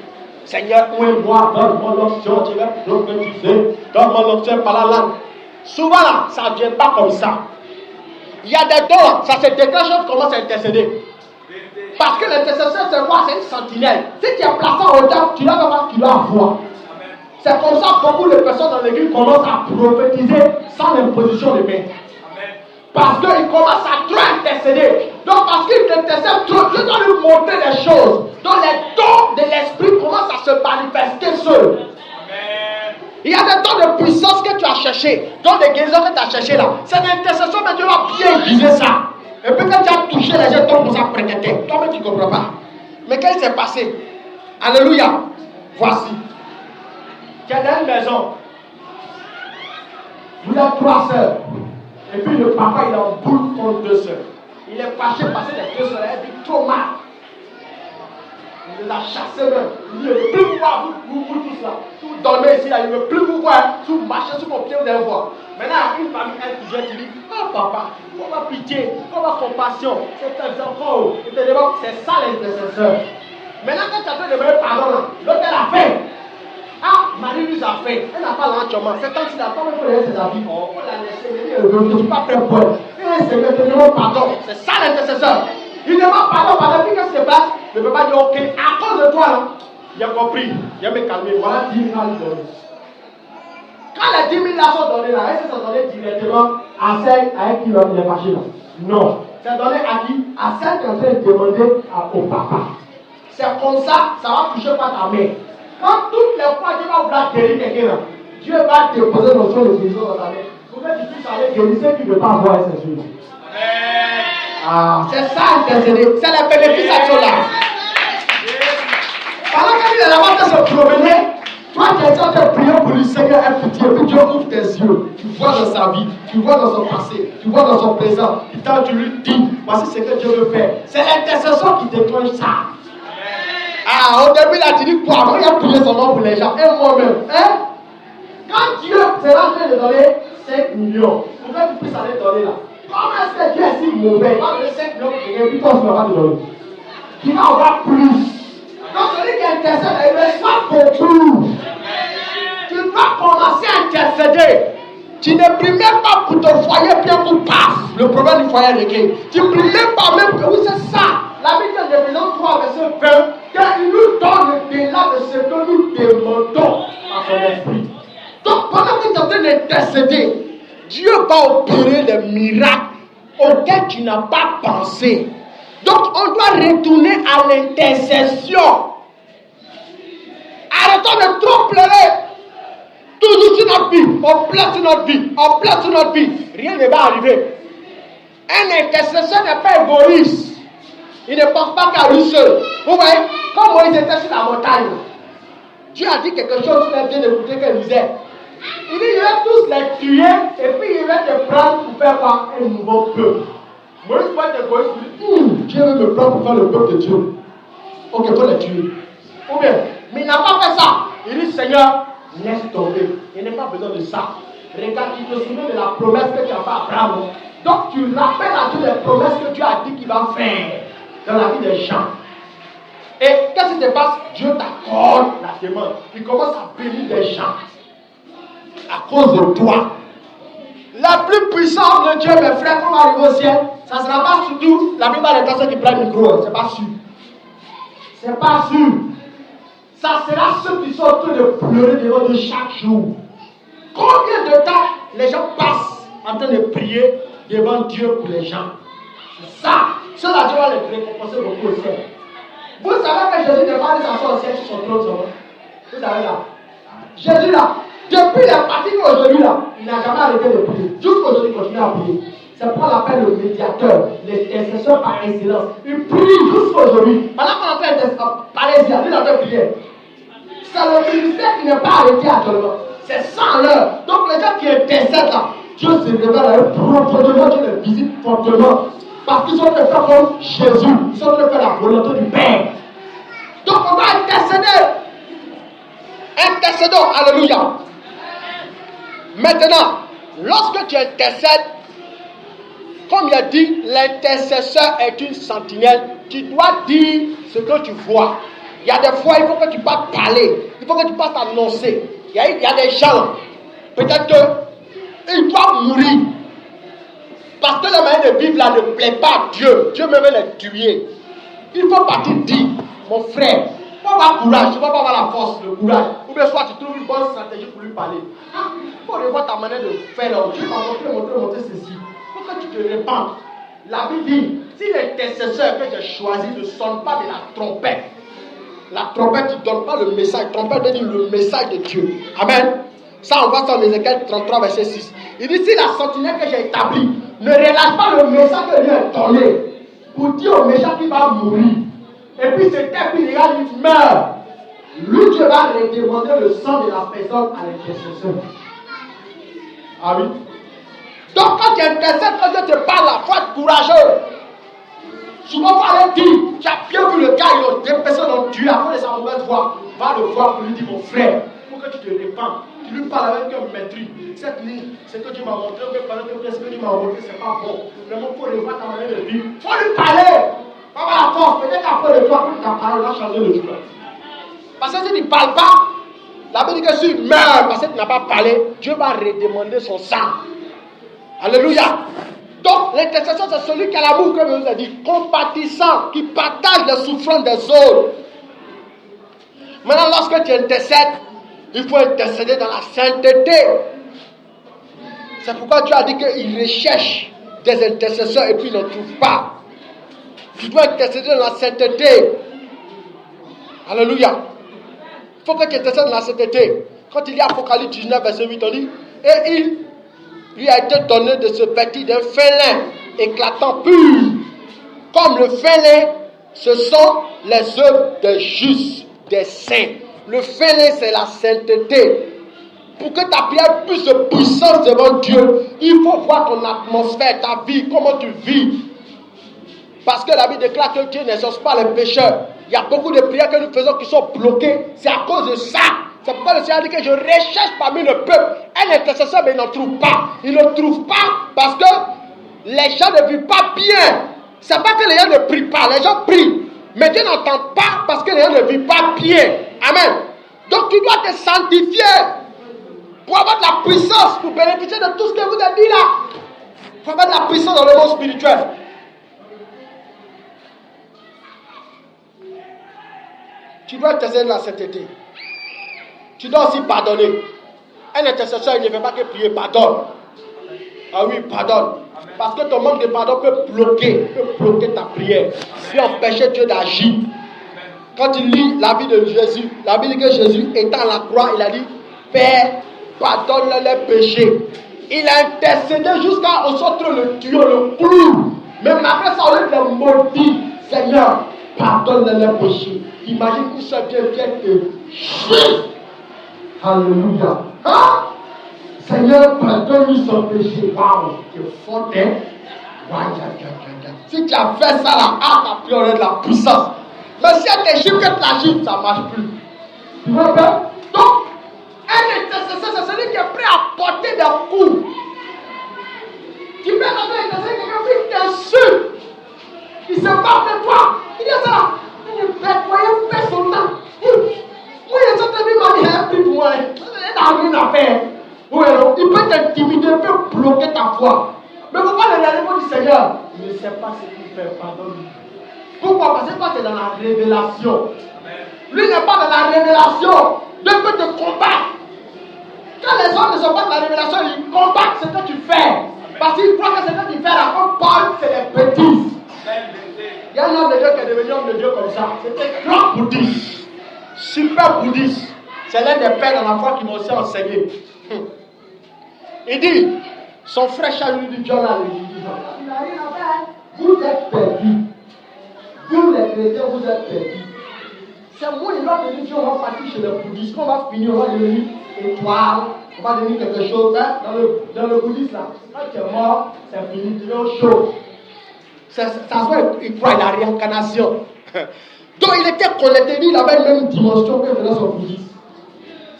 Seigneur, moi, donne-moi l'option, tu veux prophétiser, donne-moi l'option par la langue. Souvent là, ça ne vient pas comme ça. Il y a des dons, ça se déclenche quand on commence à intercéder. Parce que l'intercesseur, c'est quoi? C'est une sentinelle. Si tu es placé en hauteur, tu dois voir, tu dois voir. C'est comme ça que beaucoup de personnes dans l'église commencent à prophétiser sans l'imposition de main. Parce qu'ils commencent à trop intercéder. Donc parce qu'ils t'intercèdent trop, Dieu doit lui montrer des choses. Donc les dons de l'esprit commencent à se manifester seuls. Il y a des dons de puissance que tu as cherché, dons de guérison que tu as cherché là. C'est l'intercession, mais Dieu va bien utiliser ça. Et puis quand tu as touché les gens, toi pour ça prêter. Toi-même tu ne comprends pas. Mais qu'est-ce qui s'est passé? Alléluia. Voici. Tu es dans une maison. Vous êtes 3 sœurs. Et puis le papa, il est en boule contre 2 sœurs. Il est fâché parce que les 2 sœurs, elles vivent trop mal. Il les a chassées même. Il dit, je ne veux plus vous voir, vous tous là. Si vous dormez ici, là, je ne veux plus vous voir. Si vous marchez sur mon pied, vous allez voir. Maintenant, une famille, elle qui vient, tu dis, oh papa, il faut avoir pitié, il faut avoir compassion. C'est tes enfants. C'est ça l'intercesseur. Maintenant, quand tu as fait de demander pardon, l'autre, elle a fait. Ah, Marie nous a fait. Elle n'a pas l'enchaînement. C'est quand tu n'as pas même fait ses habits. Il faut la laisser. Je ne suis pas prêt pour elle. Et c'est que tu demandes pardon. C'est ça l'intercesseur. Il demande pardon. Parce que qu'est-ce qui se passe? Ne peut pas dire, ok, à cause de toi, là, il a compris. Il a me calmer. Voilà 10 000 donnés. Quand les 10 000 là sont donnés, là, est-ce que c'est donné directement à celle avec qui il est fâché là? Non. C'est donné à qui? À celle qui est en train de demander au papa. C'est comme ça, ça va toucher pas ta mère. Quand toutes les fois Dieu va vouloir guérir quelqu'un, Dieu va déposer le son de guérison dans ta main. Pour que tu puisses aller guérir ceux qui ne veulent pas voir ces choses. C'est ça intercéder. C'est le bénéfice à cela. Pendant que tu es là-bas de se promener, toi tu es en train de prier pour lui, Seigneur, aie pitié. Puis Dieu ouvre tes yeux. Tu vois dans sa vie, tu vois dans son passé, tu vois dans son présent. Et quand tu lui dis, voici ce que Dieu veut faire. C'est l'intercession qui déclenche ça. Au début, il a dit quoi? Il a prié son nom pour les gens. Et moi-même. Quand Dieu s'est en train de donner 5 millions, pour que tu puisses aller donner là. Comment est-ce que Dieu est si mauvais? Il va donner 5 millions et puis toi, tu ne vas pas te donner. Tu vas avoir plus. Donc, celui qui intercède, il reçoit beaucoup. Tu dois commencer à intercéder. Tu ne pries même pas pour ton foyer, bien pour paf. Le problème du foyer est réglé. Tu ne pries même pas, même pour. Oui, c'est ça. La Bible de Éphésiens 3, verset 20, qu'il nous donne le delà de ce que nous demandons à son esprit. Donc, pendant que tu es en train d'intercéder, Dieu va opérer des miracles auxquels tu n'as pas pensé. Donc, on doit retourner à l'intercession. Arrêtons de trop pleurer. Toujours sur notre vie. On pleure sur notre vie. On pleure sur notre vie. Rien ne va arriver. Un intercesseur n'est pas égoïste. Il ne pense pas qu'à lui seul. Vous voyez, comme Moïse était sur la montagne, Dieu a dit quelque chose, tu l'as bien écouté, qu'il disait. Il dit, je vais tous les tuer et puis il va te prendre pour faire quoi? Un nouveau peuple. Moïse va être égoïste, il dit, Dieu veut me prendre pour faire le peuple de Dieu. Ok, il faut les tuer. Ou bien, mais il n'a pas fait ça. Il dit, Seigneur, laisse tomber. Il n'a pas besoin de ça. Regarde, il te souvient de la promesse que tu as fait à Abraham. Donc tu rappelles à Dieu les promesses que Dieu a dit qu'il va faire dans la vie des gens. Et qu'est-ce qui se passe? Dieu t'accorde la demande. Il commence à bénir des gens à cause de toi. La plus puissante de Dieu, mes frères, quand on va arriver au ciel, ça ne sera pas surtout la plupart des personnes qui prennent le micro. C'est pas sûr. C'est pas sûr. Ça sera ceux qui sont en train de pleurer devant Dieu chaque jour. Combien de temps les gens passent en train de prier devant Dieu pour les gens? C'est ça. Cela Dieu va les récompenser beaucoup au ciel. Vous savez que Jésus n'est pas allé s'asseoir au ciel sur son trône seulement. Vous savez là. Jésus là, depuis les parties qu'aujourd'hui là, il n'a jamais arrêté de prier. Jusqu'aujourd'hui, il continue à prier. C'est pour l'appel le médiateur, l'intercesseur par excellence. Il prie jusqu'aujourd'hui. Pendant qu'on appelle parlésia, lui il a fait prier. C'est le ministère qui n'est pas arrêté actuellement. C'est sans l'heure. Donc les gens qui intercèdent là, Dieu se révèle à eux profondément, Dieu les visite fortement. Parce qu'ils sont de faire comme Jésus. Ils sont de faire la volonté du Père. Donc on doit intercéder. Intercédons. Alléluia. Maintenant, lorsque tu intercèdes, comme il a dit, l'intercesseur est une sentinelle. Tu dois dire ce que tu vois. Il y a des fois, il faut que tu passes parler. Il faut que tu passes annoncer. Il y a des gens, peut-être qu'ils doivent mourir. Parce que la manière de vivre là ne plaît pas à Dieu. Dieu même les tuer. Il faut partir dire, mon frère, il faut avoir courage. Tu ne vas pas avoir la force, le courage. Ou bien soit tu trouves une bonne stratégie pour lui parler. Il faut revoir ta manière de faire. Je vais montrer ceci. Il faut que tu te répandes. La Bible dit, si l'intercesseur que j'ai choisi ne sonne pas de la trompette, la trompette ne donne pas le message. La trompette dit le message de Dieu. Amen. Ça, on voit ça en Ézéchiel 33, verset 6. Il dit, si la sentinelle que j'ai établie ne relâche pas le message que Dieu a donné pour dire au méchant qu'il va mourir, et puis c'est terminé, il meurt, lui, Dieu va redemander le sang de la personne à l'intercesseur. Ah oui. Donc, quand tu intercèdes, quand Dieu te parle, il faut être courageux. Souvent, il faut aller dire, tu as bien vu le gars, des personnes ont tué avant de sa mauvaise voix. Va le voir pour lui dire, mon frère, il faut que tu te répandes. Tu lui parles avec un maîtrise. Cette ligne, c'est que Dieu m'a montré, ce que Dieu m'a montré, c'est pas bon. Vraiment, il faut revoir ta manière de vivre. Il faut lui parler. Pas avoir la force. Peut-être qu'après de toi, ta parole va changer le jour. Parce que si tu ne parles pas, la Bible dit que si tu meurs parce que tu n'as pas parlé, Dieu va redemander son sang. Alléluia. Donc, l'intercession, c'est celui qui a l'amour, comme je vous ai dit, compatissant, qui partage les souffrances des autres. Maintenant, lorsque tu intercèdes, il faut intercéder dans la sainteté. C'est pourquoi Dieu a dit qu'il recherche des intercesseurs et puis il ne trouve pas. Tu dois intercéder dans la sainteté. Alléluia. Il faut que tu intercèdes dans la sainteté. Quand il y a Apocalypse 19, verset 8, on dit, et il lui a été donné de se vêtir d'un fin lin éclatant pur. Comme le fin lin, ce sont les œuvres des justes, des saints. Le fin lin, c'est la sainteté. Pour que ta prière puisse de puissance devant Dieu, il faut voir ton atmosphère, ta vie, comment tu vis. Parce que la Bible déclare que Dieu n'exauce pas les pécheurs. Il y a beaucoup de prières que nous faisons qui sont bloquées. C'est à cause de ça. C'est pourquoi le Seigneur dit que je recherche parmi le peuple un intercesseur, mais il n'en trouve pas. Il ne trouve pas parce que les gens ne vivent pas bien. C'est pas que les gens ne prient pas, les gens prient. Mais Dieu n'entend pas parce que les gens ne vivent pas bien. Amen. Donc tu dois te sanctifier pour avoir de la puissance, pour bénéficier de tout ce que vous avez dit là. Pour avoir de la puissance dans le monde spirituel. Tu dois intercéder de la sainteté. Tu dois aussi pardonner. Un intercesseur, il ne fait pas que prier, pardonne. Ah oui, pardonne. Parce que ton manque de pardon peut bloquer ta prière, peut empêcher Dieu d'agir. Quand tu lis la vie de Jésus, la Bible dit que Jésus étant à la croix, il a dit, Père, pardonne les péchés. Il a intercédé jusqu'à ce que le tuyau, le clou. Même après ça, on le maudit. Seigneur, pardonne les péchés. Imagine que ça vient te juste. Alléluia. Hein? Seigneur, pardonne-lui son péché. Waouh, tu es fort, hein? Si tu as fait ça là, ta prière aurait de la puissance. Mais si elle te chiffre que tu la chiffres, ça ne marche plus. Tu vois bien? Donc, un intercesseur, c'est celui qui est prêt à porter des coups. Tu peux entendre un intercesseur, quelqu'un qui t'insulte. Il se bat de toi. Il dit ça. Il fait son temps. Moi, il s'est dit, il m'a dit, pour moi. Il a une affaire. Il peut t'intimider, il peut bloquer ta foi. Mais il ne faut pas le regarder pour dire Seigneur, il ne sait pas ce qu'il fait, pardonne-lui. Pourquoi? Parce que toi, tu es dans la révélation. Lui n'est pas dans la révélation. Dieu peut te combattre. Quand les hommes ne sont pas dans la révélation, ils combattent ce que tu fais. Parce qu'ils croient que ce que tu fais là, comme Paul, c'est des bêtises. Il y a un homme de Dieu qui est devenu homme de Dieu comme ça. C'était grand bouddhiste. Super bouddhiste. C'est l'un des pères dans la foi qui m'ont aussi enseigné. Il dit, son frère Charles lui dit, John, il n'a rien à faire. Vous êtes perdus. Vous les chrétiens, vous êtes perdus. C'est moi, il va venir, on va partir chez les bouddhistes. On va finir, on va devenir étoile. On va devenir quelque chose. Hein? Dans le bouddhisme, là, quand tu es mort, c'est fini, tu es au chaud. Ça se voit, il croit à la réincarnation. Donc il était connecté, il avait la même dimension que venait son bouddhisme.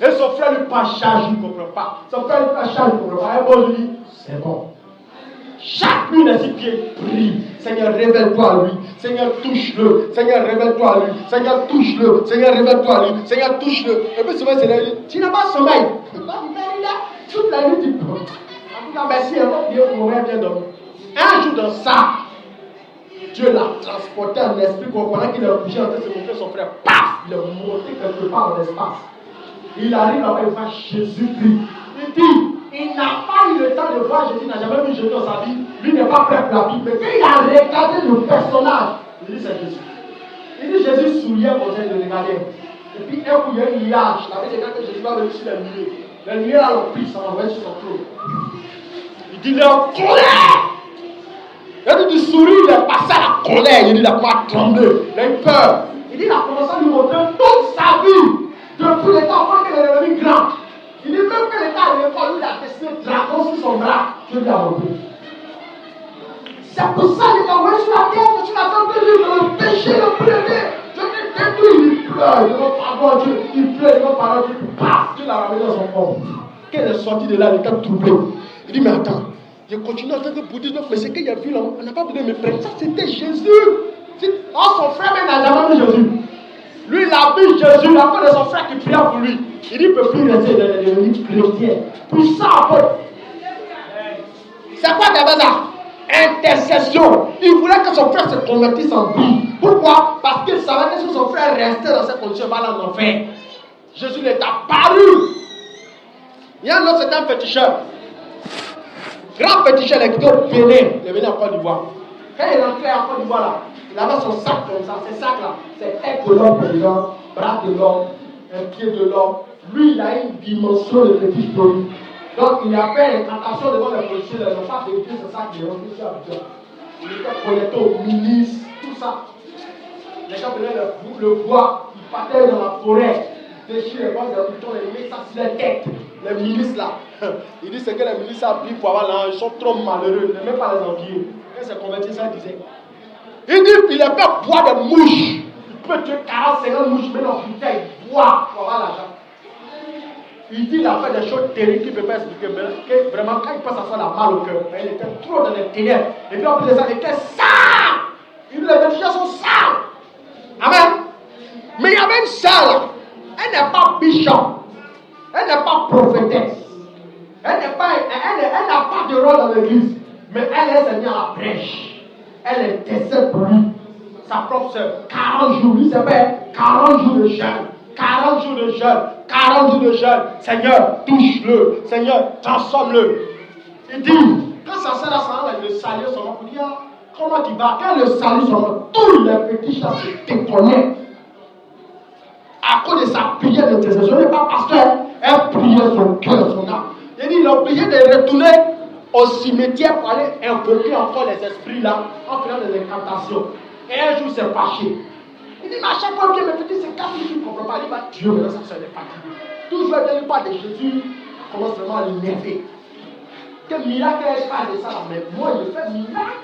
Et son frère lui passe charge, il ne comprend pas. Son frère lui passe charge, il ne comprend pas. Et bon, lui dit, c'est bon. Chaque nuit de ses pieds prie. Seigneur, révèle-toi à lui. Seigneur, touche-le. Seigneur, révèle-toi à lui. Seigneur, touche-le. Seigneur, révèle-toi à lui. Seigneur, touche-le. Et puis souvent, c'est là, tu n'as pas sommeil. Toute la nuit, tu peux. En tout cas, merci, Dieu, mon rêve vient dormir. Un jour dans ça, Dieu l'a transporté en esprit pendant qu'il a couché en train de se montrer son frère. Paf! Il est monté quelque part dans l'espace. Il arrive là-bas, il voit Jésus-Christ. Il dit, il n'a pas eu le temps de voir Jésus, il n'a jamais vu Jésus dans sa vie. Lui n'est pas prêt pour la Bible. Mais quand il a regardé le personnage, il dit c'est Jésus. Il dit Jésus souriait pour de regarder. Et puis un coup, il y a un nuage. La Bible dit que Jésus va venir sur les nuées. Les nuées là, l'ont pris, ça l'envoie sur son trône. Il dit, il est en colère. Il a dit du sourire, il est passé à la colère. Il dit, il a pas tremblé. Il a eu peur. Il dit, il a commencé à lui montrer toute sa vie. Depuis le temps, avant qu'il est devenu grand. Il dit même que l'État à l'école, lui, il a dessiné un dragon sur son bras. Je lui ai montré. C'est pour ça qu'il est envoyé sur la terre, que tu l'attends de lui, le péché, le premier. Je t'ai détruit, il pleure. Il demande pardon à Dieu. Il pleure, il demande pardon à Dieu. Paf, Dieu l'a ramené dans son corps. Quand il est sorti de là, il était troublé. Il dit, mais attends. Je continue en tant que bouddhiste, mais c'est qu'il y a vu là, on n'a pas besoin de me prendre. Ça, c'était Jésus. Oh, son frère même n'a jamais vu Jésus. Lui, il a vu Jésus, la part de son frère qui prie pour lui. Il dit, il ne peut plus rester dans les chrétiens. Puissant en fait. C'est quoi d'abord ça? Intercession. Il voulait que son frère se convertisse en vie. Pourquoi? Parce qu'il savait que si son frère restait dans cette condition, il va aller en enfer. Jésus lui est apparu. Il y a un autre, c'est un féticheur. Grand féticheur, il est quitté au Bénin. Il est venu en Côte d'Ivoire. Quand il est rentré en Côte d'Ivoire, là, il avait son sac comme ça. Ces sacs là, c'est tête de l'homme, président, bras de l'homme, un pied de l'homme, Lui, il a une dimension de petit historique. Donc, il a fait une incantation devant les policiers. Ils n'ont pas vérifié, c'est ça qui est rentré sur Abidjan. Il était connecté au ministre, tout ça. Les gens venaient le voir, ils partaient dans la forêt, ils déchirent les bandes de boutons, ils mettent ça sur les têtes. Les ministres là, ils disent que les ministres ont pris pour avoir l'argent, ils sont trop malheureux, ils ne même pas les envier. Quand c'est converti, ça disait. Il dit qu'il a fait boire des mouches. Il peut tuer 40-50 mouches, mais dans le bouteille, il boit pour avoir l'argent. Il dit qu'il a fait des choses terribles qu'il ne peut pas expliquer, mais que vraiment, quand il passe à ça, il a mal au cœur. Il était trop dans les ténèbres. Et puis en plus de ça, il était sale. Il dit les pécheurs sont sales. Amen. Mais il y avait une sœur. Elle n'est pas bishop. Elle n'est pas prophétesse. Elle n'a pas de rôle dans l'église. Mais elle s'est mise à la brèche. Elle intercède pour lui. Sa propre sœur. 40 jours. Lui s'appelle 40 jours de jeûne. 40 jours de jeûne. 40 jours de jeûne. Seigneur, touche-le. Seigneur, transforme-le. Il dit, quand sa sœur a ça, il le salue son nom pour dire, comment tu vas? Quand le salue son nom, tous les petits chats se détonnaient. À cause de sa prière d'intercession, il n'est pas pasteur. Elle priait son cœur, son âme. Il dit, il a obligé de retourner au cimetière pour aller invoquer encore les esprits là, en faisant des incantations. Et un jour, c'est fâché. Il dit, mais à chaque fois que mes petits se cassent, il ne comprend pas. Il va Dieu, mais ça, c'est des fatigués. Toujours il parle de Jésus, il commence vraiment à l'énerver. Quel miracle est-ce de ça là? Mais moi, il fait miracle.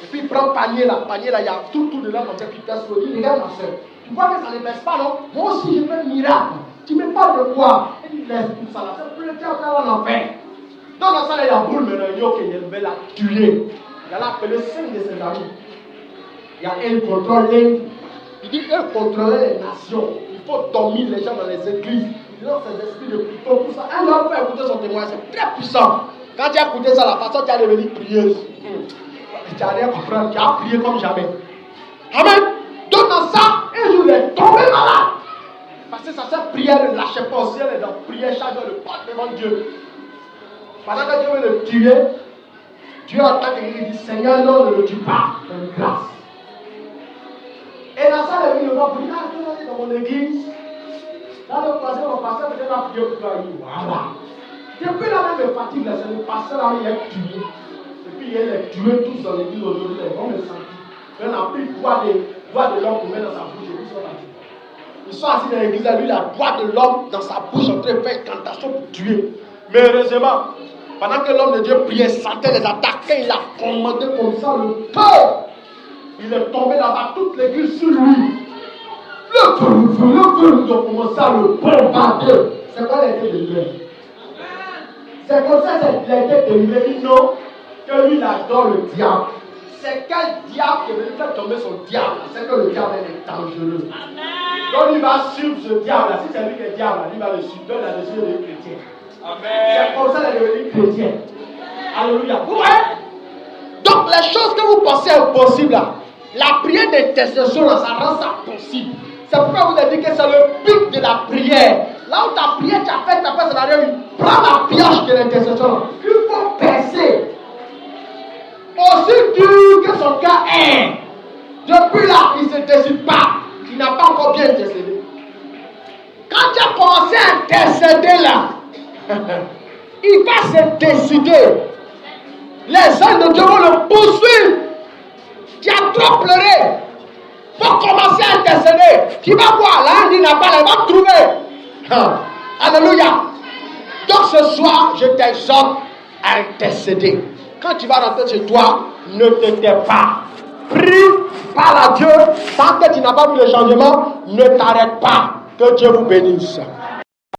Et puis il prend panier là, il y a tout dedans comme ça, puis il casse le lit. Regarde ma soeur. Tu vois que ça ne baisse pas, non? Moi aussi, je fais miracle. Tu me parles de quoi? Il dit, laisse tout ça là, c'est plus le temps qu'on en fait. Donc, dans ça, il y a boule maintenant, il dit, ok, il va la tuer. Il a appelé 5 de ses amis. Il y a un contrôle l'Inde. Il dit, eux contrôler les nations. Il faut dormir les gens dans les églises. Ils ont ces esprits de plutôt, tout ça. Un homme peut écouter son témoignage, c'est très puissant. Quand tu as écouté ça, la façon tu as devenir prieuse. Tu n'as rien compris, tu as prié comme jamais. Amen. Donc dans ça, un jour il est tombé malade. Parce que sa prière ne lâchait pas au ciel, elle est prière chaque jour, le porte devant Dieu. Pendant que Dieu veut le tuer, Dieu entend quelqu'un qui dit, Seigneur, non, ne le tue pas, fais grâce. Et dans ça, il est venu pour dire, ah, dans mon église, là, le pasteur, mon pasteur, peut-être la prière pour toi. Voilà. Depuis là, même, fatigue, là, c'est le pasteur, là, il est tué. Et puis, il est tué tous dans l'église aujourd'hui, les vont me sentir. Il a pris le doigt de l'homme pour mettre dans sa bouche, et puis, ils sont là. Ils sont assis dans l'église, là, lui, il a le doigt de l'homme dans sa bouche, en train de faire une cantation pour tuer. Mais heureusement, pendant que l'homme de Dieu priait, sentait les attaques, quand il a commandé comme ça, le feu, il est tombé là-bas, toute l'église sur lui. Le feu, ils ont commencé à le bombarder. C'est quoi les été délivré? C'est comme ça qu'il a été délivré. Il dit non, que lui, il adore le diable. C'est quel diable qui veut faire tomber son diable? C'est que le diable est dangereux. Donc il va suivre ce diable. Si c'est lui qui est diable, il va le suivre. Donc il a décidé de devenir chrétien. C'est comme ça qu'il est devenu chrétien. Alléluia. Vous voyez? Donc les choses que vous pensez impossibles là, la prière d'intercession là, ça rend ça possible. C'est pourquoi vous avez dit que c'est le but de la prière. Là où ta prière, tu as fait ta passe à l'arrière, prends la pioche de l'intercession. Il faut percer. Aussi dur que son cas est. Depuis là, il ne se décide pas. Il n'a pas encore bien intercédé. Quand tu as commencé à intercéder là, il va se décider. Les anges de Dieu vont le poursuivre. Tu as trop pleuré. Pour commencer à intercéder. Tu vas voir, là, il n'a pas, il va trouver. Alléluia. Donc ce soir, je t'exhorte à intercéder. Quand tu vas rentrer chez toi, ne te tais pas. Prie, parle à Dieu. Tant que tu n'as pas vu le changement, ne t'arrête pas. Que Dieu vous bénisse.